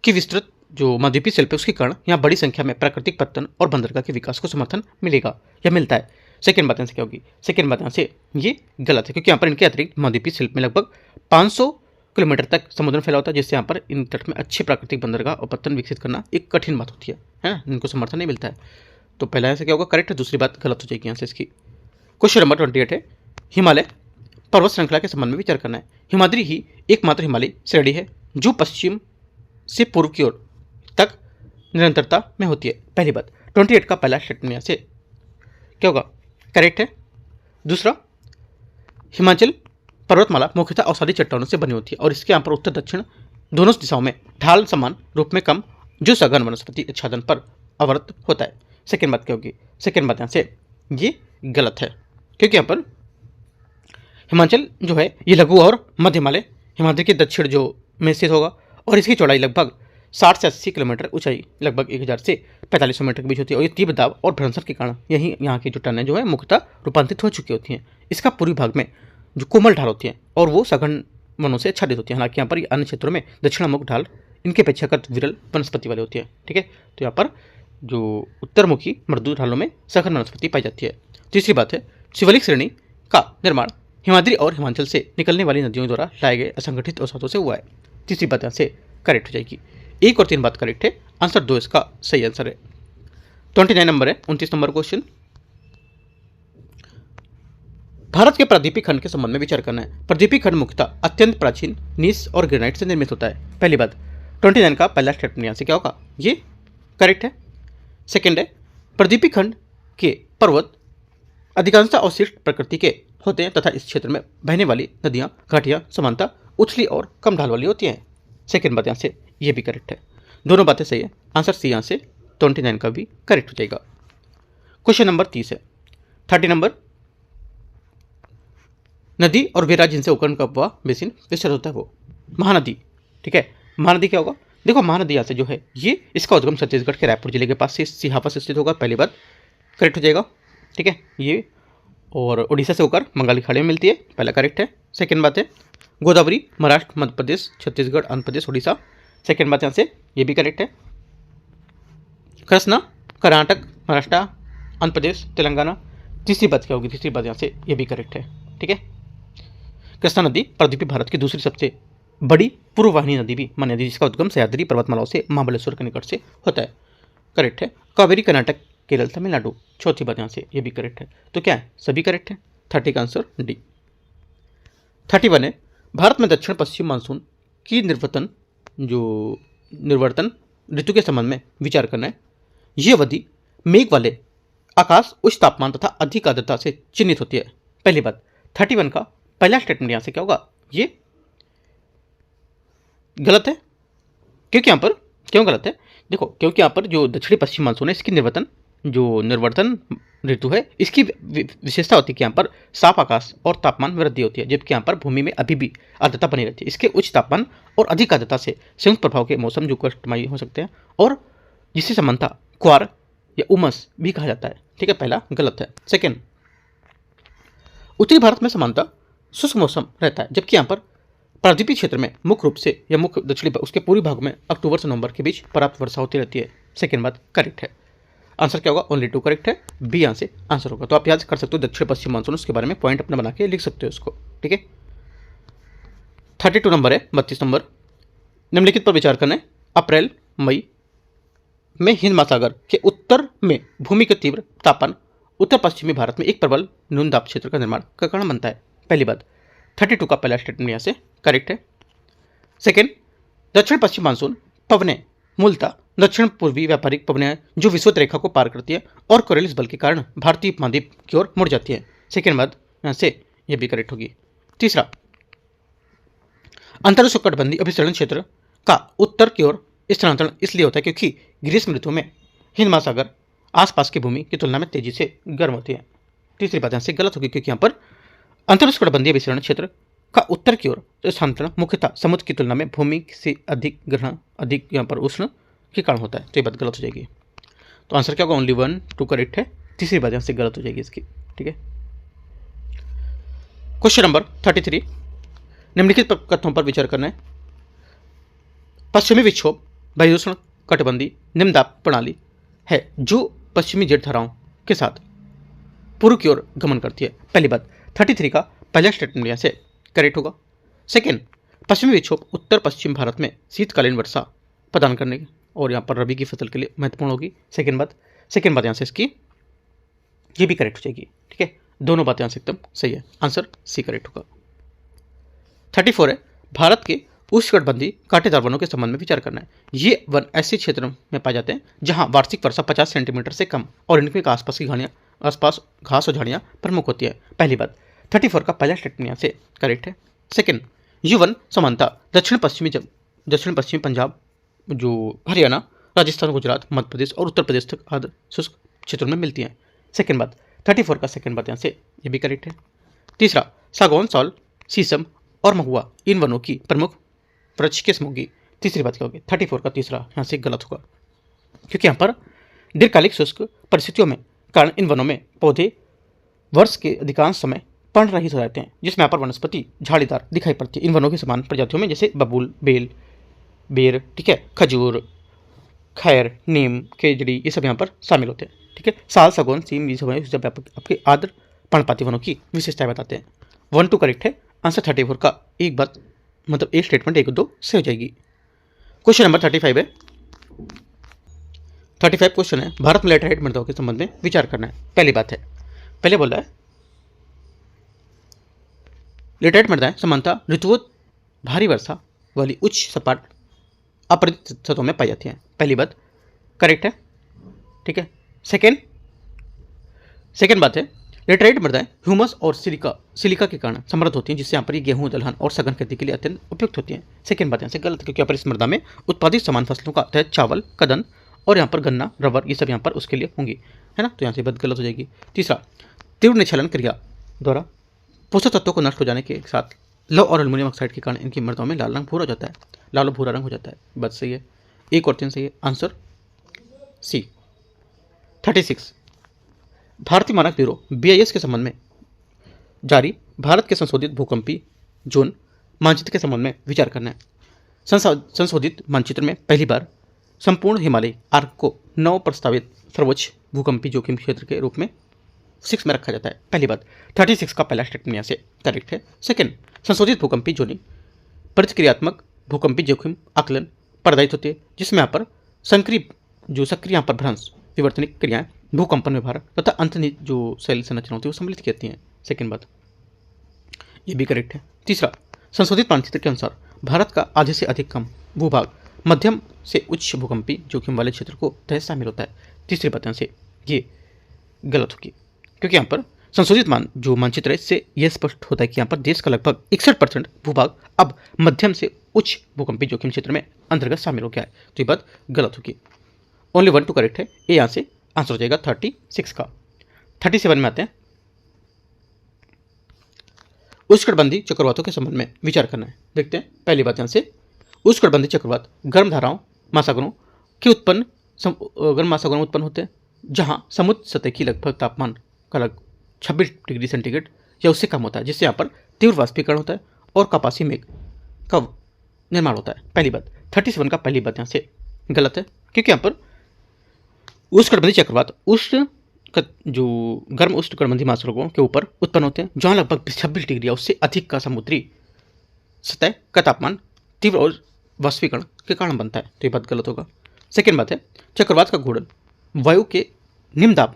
की विस्तृत जो महाद्वीपीय शिल्प है उसके कारण यहाँ बड़ी संख्या में प्राकृतिक पत्तन और बंदरगाह के विकास को समर्थन मिलेगा या मिलता है। सेकेंड बात यहाँ से क्या होगी, सेकेंड बात यहाँ से ये गलत है, क्योंकि यहाँ पर इनके अतिरिक्त महाद्वीपीय शिल्प में लगभग 500 किलोमीटर तक समुद्र फैला होता है, जिससे यहाँ पर इन तट में अच्छे प्राकृतिक बंदरगाह और पत्तन विकसित करना एक कठिन बात होती है ना, इनको समर्थन नहीं मिलता है। तो पहला यहाँ से क्या होगा, करेक्ट है। दूसरी बात गलत हो जाएगी यहाँ से इसकी। क्वेश्चन नंबर 28 है, हिमालय पर्वत श्रृंखला के संबंध में विचार करना है। हिमाद्री ही एकमात्र हिमालय श्रेणी है जो पश्चिम से पूर्व की ओर तक निरंतरता में होती है। पहली बात, 28 का पहला स्टेटमेंट यहाँ से क्या होगा, करेक्ट है। दूसरा, हिमाचल पर्वतमाला मुख्यतः अवसादी चट्टानों से बनी होती है और इसके यहाँ पर उत्तर दक्षिण दोनों दिशाओं में ढाल समान रूप में कम जो सघन वनस्पति आच्छादन पर अवरत होता है। सेकेंड बात क्या होगी, सेकेंड बात यहाँ से ये गलत है, क्योंकि यहाँ पर हिमाचल जो है ये लघु और मध्य हिमालय हिमाद्री के दक्षिण जो में स्थित होगा और इसकी चौड़ाई लगभग 60 से 80 किलोमीटर, ऊंचाई लगभग 1000 से 4500 मीटर के बीच होती है और ये तीव्र दाब और भ्रंशर के कारण यही यहाँ की जो टर्नें जो है मुख्यतः रूपांतरित हो चुकी होती हैं। इसका पूर्वी भाग में जो कोमल ढाल होती है और वो सघन वनों से आच्छादित होती है। हालांकि यहाँ पर अन्य क्षेत्रों में दक्षिणामुख ढाल इनके अपेक्षाकृत विरल वनस्पति वाली होती है। ठीक है, तो यहाँ पर जो उत्तरमुखी मृदु ढालों में सघन वनस्पति पाई जाती है। तीसरी बात है, शिवालिक श्रेणी का निर्माण हिमाद्री और हिमाचल से निकलने वाली नदियों द्वारा लाए गए असंगठित अवसादों से हुआ है। तीसरी बात यहाँ से करेक्ट हो जाएगी। 1 और 3 बात करेक्ट है, आंसर 2 इसका सही आंसर है। 29 नंबर है, 29 नंबर क्वेश्चन, भारत के प्रायद्वीपीय खंड के संबंध में विचार करना है। प्रायद्वीपीय खंड मुख्यतः अत्यंत प्राचीन नीस और ग्रेनाइट से निर्मित होता है। पहली बात, 29 का पहला स्टेटमेंट यहाँ से क्या होगा, ये करेक्ट है। सेकेंड है, प्रायद्वीपीय खंड के पर्वत अधिकांशतः अवशिष्ट प्रकृति के होते हैं तथा इस क्षेत्र में बहने वाली नदियां घाटियां समानता उछली और कम ढाल वाली होती हैं। सेकेंड बात यहाँ से ये भी करेक्ट है। दोनों बातें सही है, आंसर सी यहाँ से 29 का भी करेक्ट हो जाएगा। क्वेश्चन नंबर 30 है, 30 नंबर, नदी और वे राज्य जिनसे होकर उनका उपवा बेसिन विस्तृत होता है वो महानदी। ठीक है, महानदी क्या होगा, देखो महानदी यहाँ से जो है ये इसका उद्गम छत्तीसगढ़ के रायपुर जिले के पास से सिहापा से स्थित होगा। पहली बात करेक्ट हो जाएगा। ठीक है, ये और उड़ीसा से होकर बंगाली खाड़ी में मिलती है, पहला करेक्ट है। सेकेंड बात है, गोदावरी महाराष्ट्र मध्य प्रदेश छत्तीसगढ़ आंध्र प्रदेश उड़ीसा, सेकेंड बात यहाँ से ये भी करेक्ट है। कृष्णा कर्नाटक महाराष्ट्र आंध्र प्रदेश तेलंगाना, तीसरी बात क्या होगी, तीसरी बात यहाँ से ये भी करेक्ट है। ठीक है, कृष्णा नदी प्रायद्वीपीय भारत की दूसरी सबसे बड़ी पूर्ववाहिनी नदी भी मानी नदी जिसका उद्गम सह्याद्री पर्वतमालाओं से महाबलेश्वर के निकट से होता है, करेक्ट है। कावेरी कर्नाटक केरल तमिलनाडु, चौथी बात यहाँ से ये भी करेक्ट है। तो क्या है, सभी करेक्ट है। 30 का आंसर डी। 31 है, भारत में दक्षिण पश्चिम मानसून की निर्वर्तन ऋतु के संबंध में विचार करना है। ये अवधि मेघ वाले आकाश उच्च तापमान तथा अधिक आर्द्रता से चिन्हित होती है। पहली बात, 31 का पहला स्टेटमेंट यहाँ से क्या होगा, ये गलत है। क्योंकि यहाँ पर क्यों गलत है, देखो क्योंकि यहाँ पर जो दक्षिणी पश्चिम मानसून है इसकी निर्वर्तन ऋतु है, इसकी विशेषता होती है कि यहाँ पर साफ आकाश और तापमान में वृद्धि होती है, जबकि यहाँ पर भूमि में अभी भी आर्द्रता बनी रहती है। इसके उच्च तापमान और अधिक आर्द्रता से संयुक्त प्रभाव के मौसम जो कष्टमयी हो सकते हैं और जिससे समानता क्वार या उमस भी कहा जाता है। ठीक है, पहला गलत है। सेकेंड, उत्तरी भारत में समानता शुष्क मौसम रहता है, जबकि यहाँ पर प्रायद्वीपीय क्षेत्र में मुख्य रूप से या मुख्य दक्षिणी उसके पूर्वी भाग में अक्टूबर से नवंबर के बीच पर्याप्त वर्षा होती रहती है। सेकेंड बात करेक्ट है, आंसर क्या होगा, ओनली 2 करेक्ट है, बी यहाँ से आंसर होगा। तो आप याद कर सकते हो दक्षिण पश्चिम मानसून, उसके बारे में पॉइंट अपना बना के लिख सकते हो उसको। ठीक है, 32 नंबर है, 32 नंबर, निम्नलिखित पर विचार करना है। अप्रैल मई में हिंद महासागर के उत्तर में भूमि का तीव्र तापमान उत्तर पश्चिमी भारत में एक प्रबल न्यून दाब क्षेत्र का निर्माण का कारण बनता है। पहली बात, 32 का पहला स्टेटमेंट यहाँ से करेक्ट है। सेकेंड, दक्षिण पश्चिम मानसून पवनें मूलतः दक्षिण पूर्वी व्यापारिक पवनें हैं जो विषुवत रेखा को पार करती है और कोरियलिस बल के कारण भारतीय उपमहाद्वीप की ओर मुड़ जाती है। सेकेंड बात यहाँ से ये भी करेक्ट होगी। तीसरा, अंतरोष्णकटिबंधीय अभिसरण क्षेत्र का उत्तर की ओर स्थानांतरण इसलिए होता है क्योंकि ग्रीष्म ऋतु में हिंद महासागर आसपास की भूमि की तुलना में तेजी से गर्म होती है। तीसरी बात यहाँ से गलत होगी क्योंकि यहाँ पर अंतरोष्णकटिबंधीय अभिसरण क्षेत्र का उत्तर की ओर स्थानांतरण मुख्यतः समुद्र की तुलना में भूमि से अधिक ग्रहण अधिक यहाँ पर उष्ण के कारण होता है। तो ये बात गलत हो जाएगी। तो आंसर क्या होगा, ओनली 1 2 करेक्ट है। तीसरी बात यहाँ से गलत हो जाएगी इसकी। ठीक है, क्वेश्चन नंबर 33, निम्नलिखित कथनों पर विचार करना है। पश्चिमी विक्षोभ वायुषण कटबंधी निम्नदाब प्रणाली है जो पश्चिमी जेट धाराओं के साथ पूर्व की ओर गमन करती है। पहली बात 33 का पहला स्टेटमेंट यहाँ से करेक्ट होगा। सेकेंड, पश्चिमी विक्षोभ उत्तर पश्चिम भारत में शीतकालीन वर्षा प्रदान करने की और यहाँ पर रबी की फसल के लिए महत्वपूर्ण होगी। सेकेंड बात यहाँ से इसकी ये भी करेक्ट हो जाएगी। ठीक है, दोनों बातें यहाँ से एकदम सही है, आंसर सी करेक्ट होगा। 34 है भारत के उष्णकटिबंधीय कांटेदार वनों के संबंध में विचार करना है। ये वन ऐसे क्षेत्रों में पाए जाते हैं जहाँ वार्षिक वर्षा 50 सेंटीमीटर से कम और इनके आसपास घास और झाड़ियाँ प्रमुख होती है। पहली बात 34 का पहला स्टेटमेंट यहाँ से करेक्ट है। सेकेंड, ये वन समानता दक्षिण पश्चिमी पंजाब, जो हरियाणा, राजस्थान, गुजरात, मध्य प्रदेश और उत्तर प्रदेश तक आदि शुष्क क्षेत्रों में मिलती हैं। सेकेंड बात 34 का सेकेंड बात यहाँ से ये भी करेक्ट है। तीसरा, सागौन, साल, शीशम और महुआ इन वनों की प्रमुख वृक्ष किस्म होगी। तीसरी बात क्या होगी? 34 का तीसरा यहाँ से गलत होगा, क्योंकि यहाँ पर दीर्घकालिक शुष्क परिस्थितियों में कारण इन वनों में पौधे वर्ष के अधिकांश समय पर्णरहित हो जाते हैं, जिसमें यहाँ पर वनस्पति झाड़ीदार दिखाई पड़ती है। इन वनों की समान प्रजातियों में जैसे बबूल, बेल, बेर, ठीक है, खजूर, खैर, नीम, खेजड़ी, ये सब यहाँ पर शामिल होते हैं। ठीक है, साल, सागौन, सीम, ये सब जब आपके आर्द्र पर्णपाती वनों की विशेषताएं बताते हैं। 1 2 करेक्ट है, आंसर 34 का एक बात मतलब एक स्टेटमेंट 1 2 से हो जाएगी। क्वेश्चन नंबर 35 है। 35 क्वेश्चन है, भारत में लैटेराइट मृदाओं के संबंध में विचार करना है। पहली बात है, पहले बोल रहा है लैटेराइट मृदाएं समानता ऋतुओं भारी वर्षा वाली उच्च सपाट अपरित सतहों में पाई जाती हैं। पहली बात करेक्ट है। ठीक है, सेकेंड बात है लैटेराइट मृदाएं ह्यूमस और सिलिका के कारण समृद्ध होती हैं, जिससे यहाँ पर ये गेहूं, दलहन और सघन खेती के लिए अत्यंत उपयुक्त होती हैं। सेकेंड बात यहाँ से गलत, क्योंकि यहाँ पर इस मृदा में उत्पादित समान फसलों का तहत चावल, कदन और यहाँ पर गन्ना, रबर, ये सब यहाँ पर उसके लिए होंगी, है ना, तो यहाँ से बात गलत हो जाएगी। तीसरा, तीव्र निच्छलन क्रिया द्वारा पोषक तत्वों को नष्ट हो जाने के साथ लौह और एल्यूमिनियम ऑक्साइड के कारण इनकी मृदाओं में लाल और भूरा रंग हो जाता है। बात सही है, एक और 3 सही है, आंसर सी। 36, भारतीय मानक ब्यूरो BIS के संबंध में जारी भारत के संशोधित भूकंपीय जोन मानचित्र के संबंध में विचार करना है। संशोधित मानचित्र में पहली बार संपूर्ण हिमालय आर्क को 9 प्रस्तावित सर्वोच्च भूकंपीय जोखिम क्षेत्र के रूप में 6 में रखा जाता है। पहली बात 36 का पहला स्टेटमेंट यहाँ से करेक्ट है। सेकेंड, संशोधित भूकंपीय जोनिंग प्रतिक्रियात्मक भूकंपीय जोखिम आकलन पर आधारित होती है, जिसमें यहाँ पर सक्रिय यहाँ पर भ्रंश, विवर्तनिक क्रियाएं, भूकंपन व्यवहार तथा अंतर्निहित जो शैल संरचना होती है वो सम्मिलित करती हैं। सेकेंड बात ये भी करेक्ट है। तीसरा, संशोधित मानचित्र के अनुसार भारत का आधे से अधिक कम भूभाग मध्यम से उच्च भूकंपीय जोखिम वाले क्षेत्र को तहत शामिल होता है। तीसरी बात से ये गलत होगी, क्योंकि यहाँ पर संशोधित मानचित्र है, इससे यह स्पष्ट होता है कि यहाँ पर देश का लगभग 61% भूभाग अब मध्यम से उच्च भूकंपीय जोखिम क्षेत्र में अंतर्गत शामिल हो गया है, तो ये बात गलत होगी। ओनली 1 2 करेक्ट है, ये यहाँ से आंसर हो जाएगा 36 का। 37 में आते हैं, उष्णकटिबंधीय चक्रवातों के संबंध में विचार करना है। देखते हैं, पहली बात यहाँ से उष्णकटिबंधीय चक्रवात गर्म धाराओं महासागरों उत्पन्न होते हैं, जहाँ समुद्र सतह की लगभग तापमान का 26 डिग्री सेंटीग्रेड या उससे कम होता है, जिससे यहाँ पर तीव्र वाष्पीकरण होता है और कपासी मेघ का निर्माण होता है। पहली बात 37 का पहली बात यहाँ से गलत है, क्योंकि यहाँ पर उष्णकटिबंधीय चक्रवात गर्म उष्णकटिबंधीय महासागरों के ऊपर उत्पन्न होते हैं, जहाँ लगभग 26 डिग्री या उससे अधिक का समुद्री सतह का तापमान तीव्र और वाष्पीकरण के कारण बनता है, तो ये बात गलत होगा। सेकेंड बात है चक्रवात का घूर्णन वायु के निम्न दाब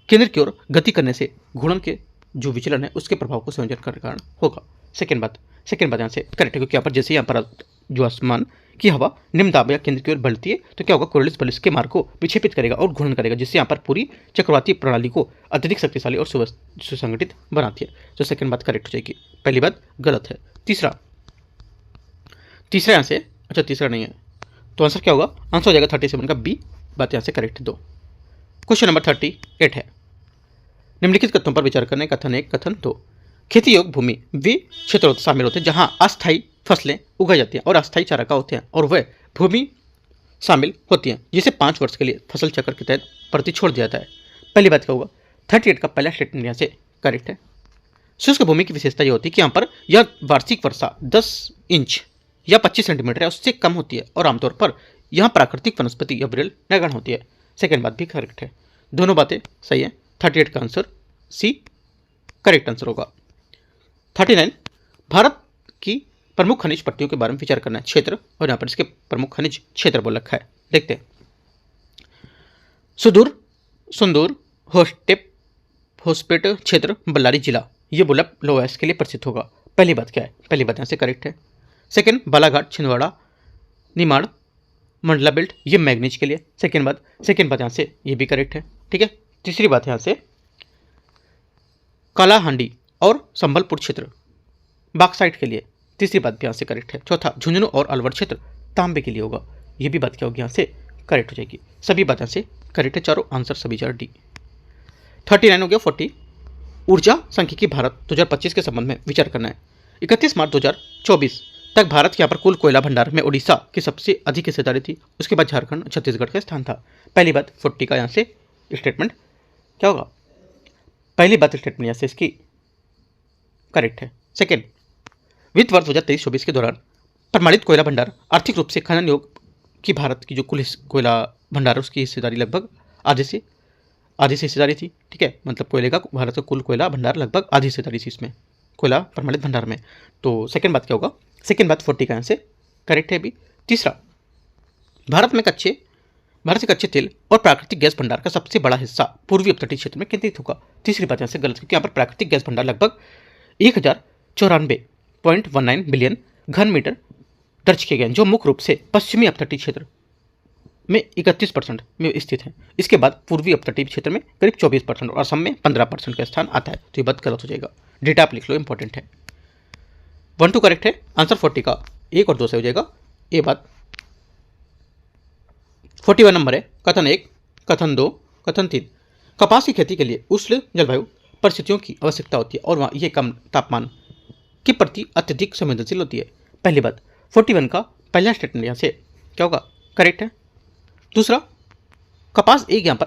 केंद्र की ओर गति करने से घूर्णन के जो विचलन है उसके प्रभाव को संयोजन करने के कारण होगा। सेकेंड बात यहाँ से करेक्ट है, क्योंकि यहाँ पर जैसे यहाँ पर जो आसमान की हवा निम्न दाब या केंद्र की ओर बढ़ती है तो क्या होगा, कोरियोलिस बल के मार्ग को विक्षेपित करेगा और घूर्णन करेगा, जिससे यहाँ पर पूरी चक्रवाती प्रणाली को अत्यधिक शक्तिशाली और सुसंगठित बनाती है। तो सेकेंड बात करेक्ट हो जाएगी, पहली बात गलत है। तीसरा यहाँ से अच्छा तीसरा नहीं है, तो आंसर क्या होगा, आंसर हो जाएगा 37 का बी, बात यहाँ से करेक्ट है। 2 क्वेश्चन नंबर 38 है, निम्नलिखित कथनों पर विचार करने। कथन 1, कथन 2, खेती योग्य भूमि वे क्षेत्र शामिल होते हैं जहां अस्थायी फसलें उगाई जाती हैं और अस्थायी चारागाह होते हैं, और वह भूमि शामिल होती हैं जिसे 5 वर्ष के लिए फसल चक्र के तहत प्रति छोड़ दिया जाता है। पहली बात क्या होगा, 38 का पहला स्टेटमेंट यहाँ से करेक्ट है। शुष्क भूमि की विशेषता यह होती है कि यहाँ पर यह वार्षिक वर्षा 10 इंच या 25 सेंटीमीटर या उससे कम होती है, और आमतौर पर यहाँ प्राकृतिक वनस्पति या बेरल नगण्य होती है। सेकेंड बात भी करेक्ट है, दोनों बातें सही है। 38 का आंसर सी करेक्ट आंसर होगा। 39 भारत की प्रमुख खनिज पट्टियों के बारे में विचार करना है, क्षेत्र, और यहाँ पर इसके प्रमुख खनिज क्षेत्र बोल रखा है। देखते हैं, सुदूर, सुंदूर, होस्पेट क्षेत्र, बल्लारी जिला, ये बोला लोएस के लिए प्रसिद्ध होगा। पहली बात क्या है, पहली बात यहाँ से करेक्ट है। सेकेंड बालाघाट, छिंदवाड़ा, निमाड़, मंडला बेल्ट, ये मैग्नीज के लिए। सेकेंड बात यहाँ से ये भी करेक्ट है, ठीक है। तीसरी बात यहाँ से कालाहांडी और संबलपुर क्षेत्र बॉक्साइट के लिए, तीसरी बात भी यहाँ से करेक्ट है। चौथा झुंझुनू और अलवर क्षेत्र तांबे के लिए होगा, ये भी बात क्या होगी यहाँ से करेक्ट हो जाएगी। सभी बातें से करेक्ट है, चारों आंसर सभी चार डी। 39 हो गया। 40 ऊर्जा सांख्यिकी भारत 2025 के संबंध में विचार करना है। 31 मार्च 2024 तक भारत के यहाँ पर कुल कोयला भंडार में उड़ीसा की सबसे अधिक हिस्सेदारी थी, उसके बाद झारखंड, छत्तीसगढ़ का स्थान था। पहली बात 40 का यहाँ से स्टेटमेंट क्या होगा, पहली बात स्टेटमेंट यहाँ से इसकी करेक्ट है। सेकेंड, वित्त वर्ष 2023-24 के दौरान प्रमाणित कोयला भंडार आर्थिक रूप से खनन योग की भारत की जो कुल कोयला भंडार है उसकी हिस्सेदारी लगभग आधे से हिस्सेदारी थी, ठीक है। मतलब कोयले का भारत का कुल कोयला भंडार लगभग आधी हिस्सेदारी थी इसमें, कोयला प्रमाणित भंडार में। तो सेकेंड बात क्या होगा, सेकेंड बात 40 का यहाँ से करेक्ट है अभी। तीसरा, भारत से कच्चे तेल और प्राकृतिक गैस भंडार का सबसे बड़ा हिस्सा पूर्वी अपतटीय क्षेत्र में केंद्रित होगा। तीसरी बात यहाँ से गलत, क्योंकि यहाँ पर प्राकृतिक गैस भंडार लगभग 1094.19 बिलियन घन मीटर दर्ज किए गए, जो मुख्य रूप से पश्चिमी अपतटीय क्षेत्र में 31% में स्थित है। इसके बाद पूर्वी अपतटीय क्षेत्र में करीब 24% और असम में 15% का स्थान आता है। तो ये बात गलत हो जाएगा, डेटा आप लिख लो, इंपॉर्टेंट है। 1 2 करेक्ट है, आंसर 40 का 1 और 2 से हो जाएगा ये बात। 41 नंबर है, कथन 1, कथन 2, कथन 3। कपास की खेती के लिए उष्ण जलवायु परिस्थितियों की आवश्यकता होती है और वहाँ ये कम तापमान के प्रति अत्यधिक संवेदनशील होती है। पहली बात 41 का पहला स्टेटमेंट यहाँ से क्या होगा, करेक्ट है। दूसरा, कपास एक यहाँ पर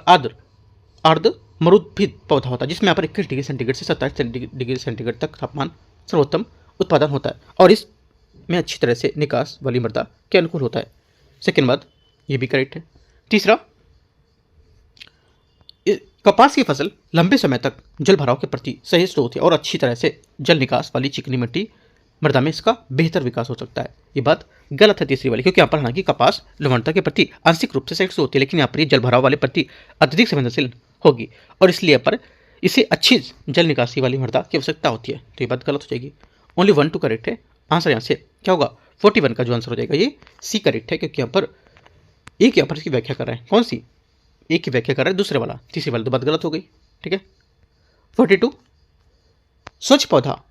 अर्ध मरुद्भिद पौधा होता है जिसमें यहाँ पर 21 डिग्री सेंटीग्रेड से 27 डिग्री सेंटीग्रेड तक तापमान सर्वोत्तम उत्पादन होता है और इसमें अच्छी तरह से निकास वाली मृदा के अनुकूल होता है। सेकेंड बात ये भी करेक्ट है। तीसरा, कपास की फसल लंबे समय तक जल भराव के प्रति सहिष्णु होती है और अच्छी तरह से जल निकास वाली चिकनी मिट्टी मृदा में इसका बेहतर विकास हो सकता है। ये बात गलत है तीसरी वाली, क्योंकि यहाँ पर हालांकि कपास लवणता के प्रति आंशिक रूप से सहिष्णु होती है, लेकिन यहाँ पर ये जल भराव वाले प्रति अत्यधिक संवेदनशील होगी और इसलिए पर इसे अच्छी जल निकासी वाली मृदा की आवश्यकता होती है। तो ये बात गलत हो जाएगी। ओनली 1 2 करेक्ट है, आंसर यहाँ से क्या होगा, 41 का जो आंसर हो जाएगा ये सी करेक्ट है, क्योंकि यहाँ पर एक यहाँ पर इसकी व्याख्या कर रहा है, कौन सी, एक की व्याख्या कर रहा है दूसरे वाला, तीसरी वाली तो बात गलत हो गई, ठीक है। 42 स्वच्छ पौधा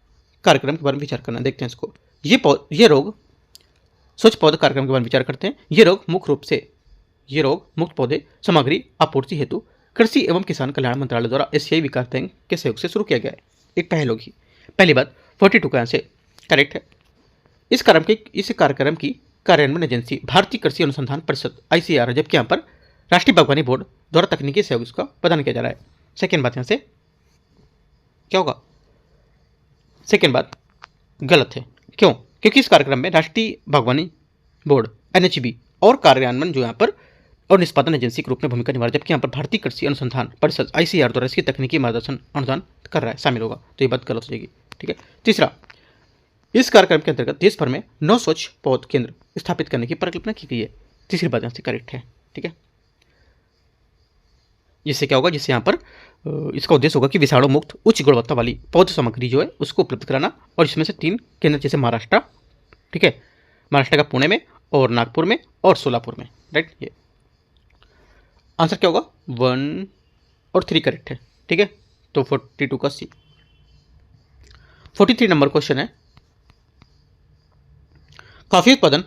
कार्यक्रम के बारे में विचार करना, देखते हैं इसको। ये रोग स्वच्छ पौधा कार्यक्रम के बारे में विचार करते हैं। ये रोग मुक्त पौधे सामग्री आपूर्ति हेतु कृषि एवं किसान कल्याण मंत्रालय द्वारा एशियाई विकास बैंक के सहयोग से शुरू किया गया है, एक पहल होगी। पहली बात 42 का आंसर करेक्ट है। इस कार्यक्रम की कार्यान्वयन एजेंसी भारतीय कृषि अनुसंधान परिषद ICAR है, जबकि यहाँ पर राष्ट्रीय बागवानी बोर्ड द्वारा तकनीकी सहयोग इसका प्रदान किया जा रहा है। सेकेंड बात यहाँ से क्या होगा, सेकेंड बात गलत है, क्यों, क्योंकि इस कार्यक्रम में राष्ट्रीय बागवानी बोर्ड NHB और कार्यान्वयन जो यहाँ पर और निष्पादन एजेंसी के रूप में भूमिका निभा रहा है, जबकि यहाँ पर भारतीय कृषि अनुसंधान परिषद ICAR द्वारा इसकी तकनीकी मार्गदर्शन अनुदान कर रहा है, शामिल होगा। तो ये बात गलत हो जाएगी, ठीक है। तीसरा, इस कार्यक्रम के अंतर्गत देश भर में 9 स्वच्छ पौध केंद्र स्थापित करने की परिकल्पना की गई है। तीसरी बात यहाँ से करेक्ट है, ठीक है। जिससे क्या होगा, जिससे यहाँ पर इसका उद्देश्य होगा कि विषाणु मुक्त उच्च गुणवत्ता वाली पौध सामग्री जो है उसको उपलब्ध कराना, और इसमें से 3 केंद्र जैसे महाराष्ट्र, ठीक है, महाराष्ट्र का पुणे में और नागपुर में और सोलापुर में, राइट। ये आंसर क्या होगा, 1 और 3 करेक्ट है, ठीक है। तो 42 का सी। 43 नंबर क्वेश्चन है, कॉफी उत्पादन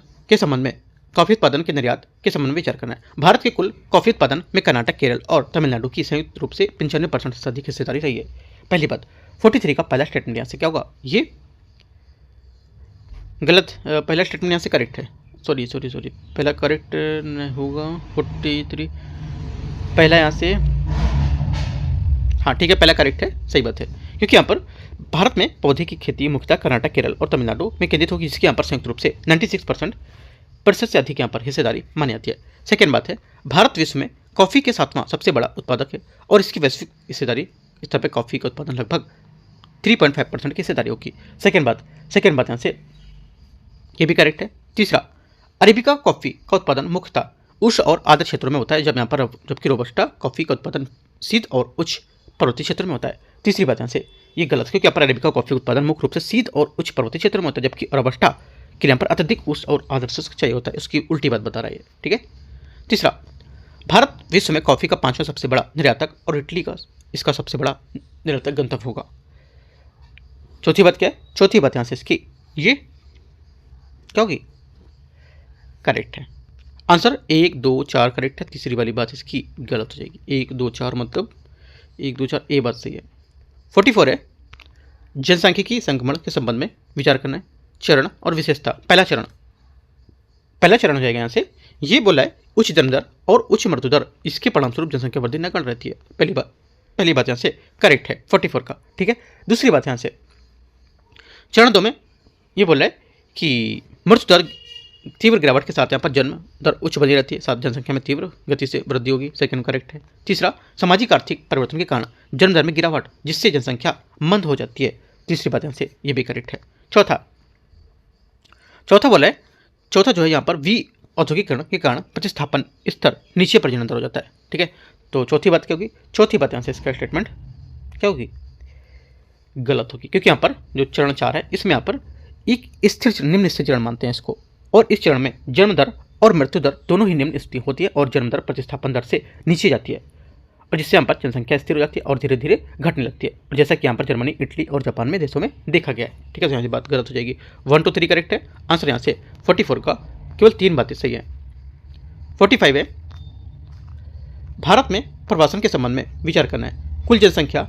के निर्यात के संबंध में विचार करना है। भारत के कुल कॉफी उत्पादन में कर्नाटक, केरल और तमिलनाडु की संयुक्त रूप से 95% से अधिक हिस्सेदारी रही है। पहली बात 43 का पहला स्टेटमेंट यहाँ से क्या होगा, ये गलत, पहला स्टेटमेंट यहाँ से करेक्ट है, सॉरी पहला करेक्ट होगा 43, पहला यहाँ से, हाँ ठीक है, पहला करेक्ट है, सही बात है, क्योंकि यहाँ पर भारत में पौधे की खेती मुख्यतः कर्नाटक, केरल और तमिलनाडु में केंद्रित होगी, जिसके यहाँ पर संयुक्त रूप से 96% प्रतिशत से अधिक यहाँ पर हिस्सेदारी मानी जाती है। सेकेंड बात है, भारत विश्व में कॉफ़ी के 7वां सबसे बड़ा उत्पादक है और इसकी वैश्विक हिस्सेदारी स्तर पर कॉफ़ी का उत्पादन लगभग 3.5% की हिस्सेदारी होगी। सेकेंड बात यहाँ से ये भी करेक्ट है। तीसरा, अरेबिका कॉफ़ी का उत्पादन मुख्यतः उष्ण और आर्द्र क्षेत्रों में होता है, जबकि रोबस्टा कॉफ़ी का उत्पादन शीत और उच्च पर्वतीय क्षेत्र में होता है। तीसरी बात यहाँ से ये गलत है, क्योंकि यहाँ पर अरेबिका कॉफ़ी उत्पादन मुख्य रूप से शीत और उच्च पर्वतीय क्षेत्र में होता है, जबकि रोबस्टा के लिए यहाँ पर अत्यधिक उष्ण और आर्द्र शुष्क चाहिए होता है। उसकी उल्टी बात बता रहा है, ठीक है। तीसरा, भारत विश्व में कॉफ़ी का 5वां सबसे बड़ा निर्यातक और इटली का इसका सबसे बड़ा निर्यातक गंतव्य होगा। चौथी बात क्या है? चौथी बात यहाँ से इसकी ये क्या होगी? करेक्ट है। आंसर 1, 2, 4 करेक्ट है। तीसरी वाली बात इसकी गलत हो जाएगी। 1, 2, 4 मतलब 1, 2, 4 ए बात सही है। 44 है, जनसांख्यिकी संक्रमण के संबंध में विचार करना है। चरण और विशेषता। पहला चरण हो जाएगा यहाँ से। ये बोला है उच्च जन्म दर और उच्च मृत्यु दर, इसके परिणामस्वरूप जनसंख्या वृद्धि नगण्य रहती है। पहली बात यहाँ से करेक्ट है 44 का, ठीक है। दूसरी बात यहाँ से चरण 2 में ये बोला है कि मृत्यु दर तीव्र गिरावट के साथ यहाँ पर जन्म दर उच्च बनी रहती है, साथ जनसंख्या में तीव्र गति से वृद्धि होगी। सेकंड करेक्ट है। तीसरा, सामाजिक आर्थिक परिवर्तन के कारण जन्म दर में गिरावट, जिससे जनसंख्या मंद हो जाती है। तीसरी बात यहाँ से ये भी करेक्ट है। चौथा बोला है, चौथा जो है यहाँ पर औद्योगिकरण के कारण प्रतिस्थापन स्तर नीचे पर जन्म दर हो जाता है, ठीक है। तो चौथी बात क्या होगी? चौथी बात यहाँ से इसका स्टेटमेंट क्या होगी? गलत होगी, क्योंकि यहाँ पर जो चरण 4 है इसमें यहाँ पर एक निम्न स्थिर चरण मानते हैं इसको, और इस चरण में जन्म दर और मृत्यु दर दोनों ही निम्न स्थिति होती है और जन्म दर प्रतिस्थापन दर से नीचे जाती है, और जिससे यहाँ पर जनसंख्या स्थिर हो जाती है और धीरे धीरे घटने लगती है, और जैसा कि यहाँ पर जर्मनी, इटली और जापान में देशों में देखा गया है, ठीक है। तो यहाँ से बात गलत हो जाएगी। 1, 2, 3 करेक्ट है। आंसर यहाँ से 44 का केवल 3 बातें सही है। 45 है, भारत में प्रवासन के संबंध में विचार करना है। कुल जनसंख्या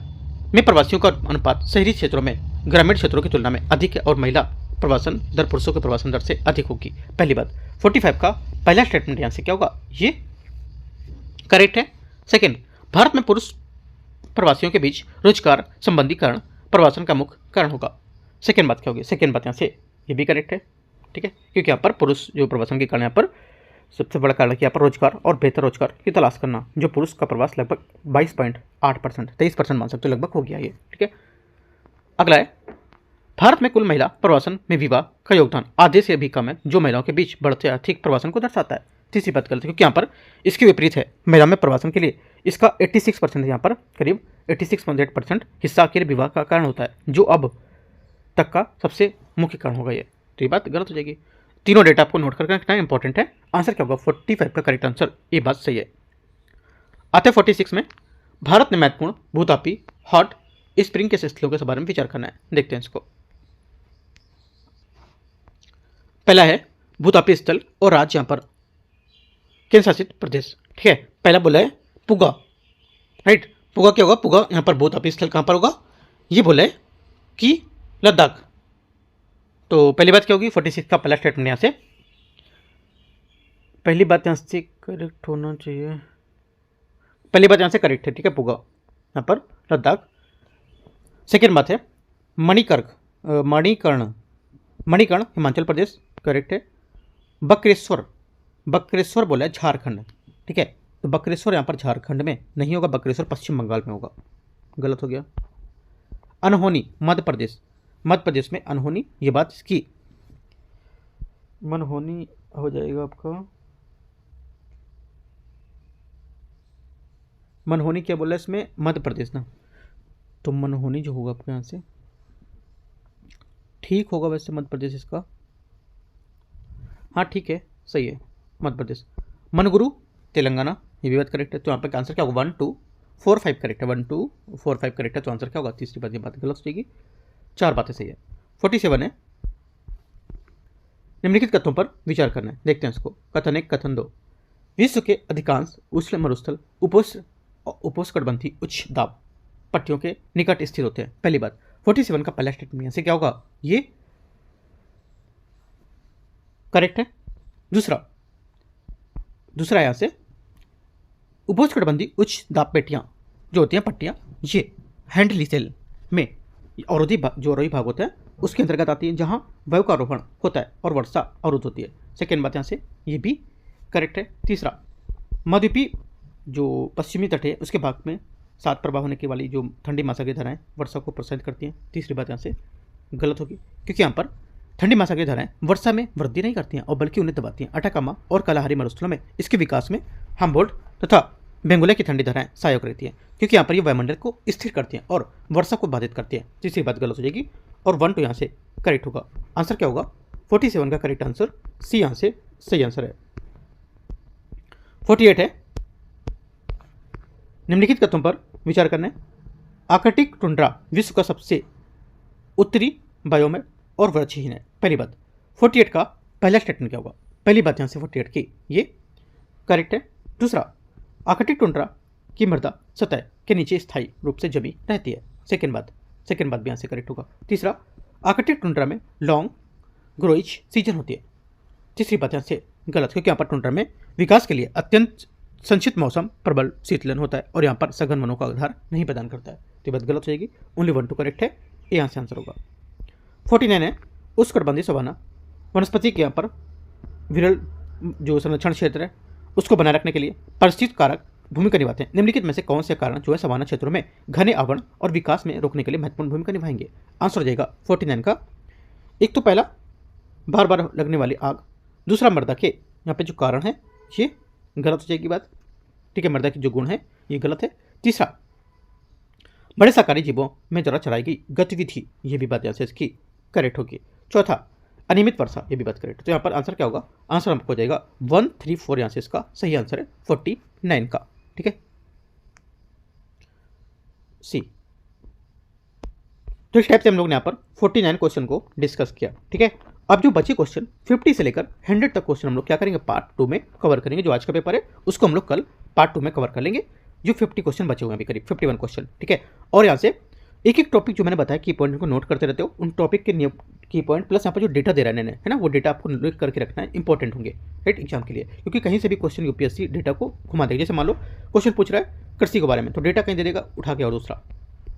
में प्रवासियों का अनुपात शहरी क्षेत्रों में ग्रामीण क्षेत्रों की तुलना में अधिक है और महिला प्रवासन दर पुरुषों के प्रवासन दर से अधिक होगी। पहली बात। 45 का पहला स्टेटमेंट यहाँ से क्या होगा? ये करेक्ट है। सेकंड, भारत में पुरुष प्रवासियों के बीच रोजगार संबंधी कारण प्रवासन का मुख्य कारण होगा। सेकंड बात क्या होगी? सेकंड बात यहाँ से ये भी करेक्ट है, ठीक है, क्योंकि यहाँ पर पुरुष जो प्रवासन के कारण यहाँ पर सबसे बड़ा कारण है कि यहाँ पर रोजगार और बेहतर रोजगार की तलाश करना, जो पुरुष का प्रवास लगभग 22.8%, 23% मान सकते हो लगभग हो गया ये, ठीक है। अगला है, भारत में कुल महिला प्रवासन में विवाह का योगदान आधे से भी कम है, जो महिलाओं के बीच बढ़ते आर्थिक प्रवासन को दर्शाता है। तीसरी बात गलत है, क्योंकि यहाँ पर इसके विपरीत है। महिला में प्रवासन के लिए इसका 86% है, यहाँ पर करीब 86.8% हिस्सा के लिए विवाह का कारण होता है, जो अब तक का सबसे मुख्य कारण होगा ये। तो ये बात गलत हो जाएगी। तीनों डेटा आपको नोट करके रखना इंपॉर्टेंट है। आंसर क्या होगा? 45 का करेक्ट आंसर, ये बात सही है। आते 46 में, भारत ने महत्वपूर्ण भूतापी हॉट स्प्रिंग के स्थलों के बारे में विचार करना है। देखते हैं इसको। पहला है भूतापी स्थल और राज्य, यहाँ पर केंद्र शासित प्रदेश, ठीक है। पहला बोला है पुगा, राइट। पुगा क्या होगा? पुगा यहाँ पर भूतापी स्थल कहाँ पर होगा? ये बोला है कि लद्दाख। तो पहली बात क्या होगी? 46 का पहला स्टेटमेंट यहाँ से पहली बात यहाँ से करेक्ट होना चाहिए। पहली बात यहाँ से करेक्ट है, ठीक है, पुगा यहाँ पर लद्दाख। सेकेंड बात है मणिकर्ण हिमाचल प्रदेश, करेक्ट है। बक्रेश्वर बोला है झारखंड, ठीक है। तो बक्रेश्वर यहाँ पर झारखंड में नहीं होगा, बक्रेश्वर पश्चिम बंगाल में होगा, गलत हो गया। अनहोनी मध्य प्रदेश में अनहोनी, ये बात इसकी मनहोनी हो जाएगा आपका। मनहोनी क्या बोला इसमें? मध्य प्रदेश ना, तो मनहोनी जो होगा आपके यहाँ से ठीक होगा वैसे मध्य प्रदेश इसका, हाँ ठीक है, सही है मध्य प्रदेश। मनगुरु तेलंगाना, ये भी बात करेक्ट है। तो यहाँ पे आंसर क्या होगा? 1, 2, 4, 5 करेक्ट है। 1, 2, 4, 5 करेक्ट है। तो आंसर क्या होगा? तीसरी बात, ये बात गलत हो जाएगी। 4 बातें सही है। 47 है, निम्नलिखित कथनों पर विचार करना है। देखते हैं इसको। कथन 1, कथन 2। विश्व के अधिकांश उष्ण मरुस्थल उपोष्णकटिबंधीय उच्च दाब पट्टियों के निकट स्थित होते हैं। पहली बात। 47 का पहला स्टेटमेंट से क्या होगा? ये करेक्ट है। दूसरा यहां से उपोष्णकटिबंधीय उच्च दाब पेटियां जो होती हैं, पट्टियां, ये हैंडली सेल में अवरोधी भाग होते हैं उसके अंतर्गत आती है जहाँ वायु का आरोहण होता है और वर्षा अवरुद्ध होती है। सेकेंड बात यहाँ से ये भी करेक्ट है। तीसरा, महाद्वीपीय जो पश्चिमी तट है उसके भाग में सात प्रवाह होने की वाली जो ठंडी महासागरीय धाराएं वर्षा को प्रोत्साहित करती हैं। तीसरी बात यहाँ से गलत होगी, क्योंकि यहाँ पर ठंडी महासागरीय धाराएं वर्षा में वृद्धि नहीं करती हैं और बल्कि उन्हें दबाती हैं। अटाकामा और कालाहारी मरुस्थलों में इसके विकास में हम्बोल्ट तथा बेंगुला की ठंडी धाराएं सहायक रहती हैं, क्योंकि यहाँ पर ये वायुमंडल को स्थिर करती हैं और वर्षा को बाधित करती हैं। तीसरी बात गलत हो जाएगी और 1 2 यहाँ से करेक्ट होगा। आंसर क्या होगा? 47 का करेक्ट आंसर सी यहाँ से सही आंसर है। 48 है, निम्नलिखित तत्वों पर विचार करना है। आर्कटिक टुंड्रा विश्व का सबसे उत्तरी बायोम है और वृक्षहीन है। पहली बात। 48 का पहला स्टेटमेंट क्या होगा? पहली बात यहाँ से 48 की ये करेक्ट है। दूसरा, आर्कटिक टुंड्रा की मृदा सतह के नीचे स्थायी रूप से जमी रहती है। सेकेंड बात भी यहाँ से करेक्ट होगा। तीसरा, आर्कटिक टुंड्रा में लॉन्ग ग्रोइज सीजन होती है। तीसरी बात यहाँ से गलत, क्योंकि यहाँ पर टुंड्रा में विकास के लिए अत्यंत संक्षिप्त मौसम, प्रबल शीतलन होता है और यहाँ पर सघन वनों का आधार नहीं प्रदान करता है। तो बात गलत हो जाएगी। ओनली 1 2 करेक्ट है, ये यहाँ से आंसर होगा। 49 है, उष्णकटिबंधीय सवाना वनस्पति के यहाँ पर विरल जो संरक्षण क्षेत्र है उसको बनाए रखने के लिए परिस्थिति कारक भूमिका निभाते हैं। निम्नलिखित में से कौन से कारण जो है सवाना क्षेत्रों में घने आवरण और विकास में रोकने के लिए महत्वपूर्ण भूमिका निभाएंगे? आंसर हो जाएगा 49 का। एक तो पहला, बार बार लगने वाली आग। दूसरा, मृदा के यहाँ पे जो कारण है ये गलत हो जाएगी बात, ठीक है, मृदा के जो गुण है ये गलत है। तीसरा, बड़े शाकाहारी जीवों में जरा चलाई गई गतिविधि, ये भी बात यहाँ से इसकी करेक्ट होगी। चौथा, अनियमित वर्षा, ये भी बात करेक्ट। तो यहाँ पर आंसर क्या होगा? आंसर हमको हो जाएगा 1 3 4, यहाँ से इसका सही आंसर है 49 का, ठीक है, सी। तो इस टाइप से हम लोग ने यहाँ पर 49 क्वेश्चन को डिस्कस किया, ठीक है। अब जो बचे क्वेश्चन 50 से लेकर 100 तक क्वेश्चन हम लोग क्या करेंगे? पार्ट 2 में कवर करेंगे। जो आज का पेपर है उसको हम लोग कल पार्ट 2 में कवर कर लेंगे। जो 50 क्वेश्चन बचे हुए हैं अभी, करीब 51 क्वेश्चन, ठीक है। और यहाँ से एक एक टॉपिक जो मैंने बताया की पॉइंट को नोट करते रहते हो, उन टॉपिक के की पॉइंट प्लस यहाँ पर जो डेटा दे रहे हैं ना, वो डेटा आपको नोट करके रखना है, इंपॉर्टेंट होंगे राइट एग्जाम के लिए, क्योंकि कहीं से भी क्वेश्चन यूपीएससी डेटा को घुमा देगा। जैसे मान लो क्वेश्चन पूछ रहा है कृषि के बारे में, तो डेटा कहीं दे देगा उठा के, और दूसरा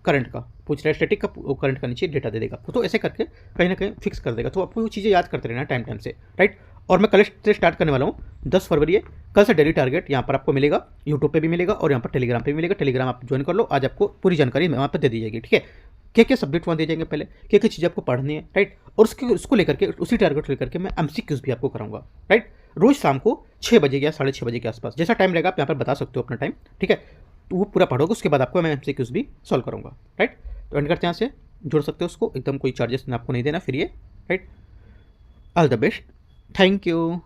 करंट का पूछ रहा है, स्टैटिक का, करंट का नीचे डेटा दे देगा। तो ऐसे करके कहीं ना कहीं फिक्स कर देगा। तो आपको वो चीज़ें याद करते रहना टाइम से, राइट। और मैं कल से स्टार्ट करने वाला हूँ 10 फरवरी है। कल से डेली टारगेट यहाँ पर आपको मिलेगा, यूट्यूब पे भी मिलेगा और यहाँ पर टेलीग्राम पे भी मिलेगा। टेलीग्राम आप ज्वाइन कर लो, आज आपको पूरी जानकारी वहाँ पर दे दी जाएगी, ठीक है। क्या सब्जेक्ट वहाँ दे जाएंगे पहले, क्या चीज़ें आपको पढ़नी है, राइट। और उसको लेकर के, उसी टारगेट लेकर के मैं एमसीक्यूज भी आपको कराऊंगा, राइट। रोज शाम को 6 बजे या 6:30 बजे के आसपास, जैसा टाइम रहेगा आप यहाँ पर बता सकते हो अपना टाइम, ठीक है। तो वो पूरा पढ़ोगे, उसके बाद आपको मैं एमसीक्यूज भी सॉल्व करूँगा, राइट। तो एंड करते हैं, यहाँ से जुड़ सकते हो उसको, एकदम कोई चार्जेस आपको नहीं देना, फ्री है, right. All the best, thank you.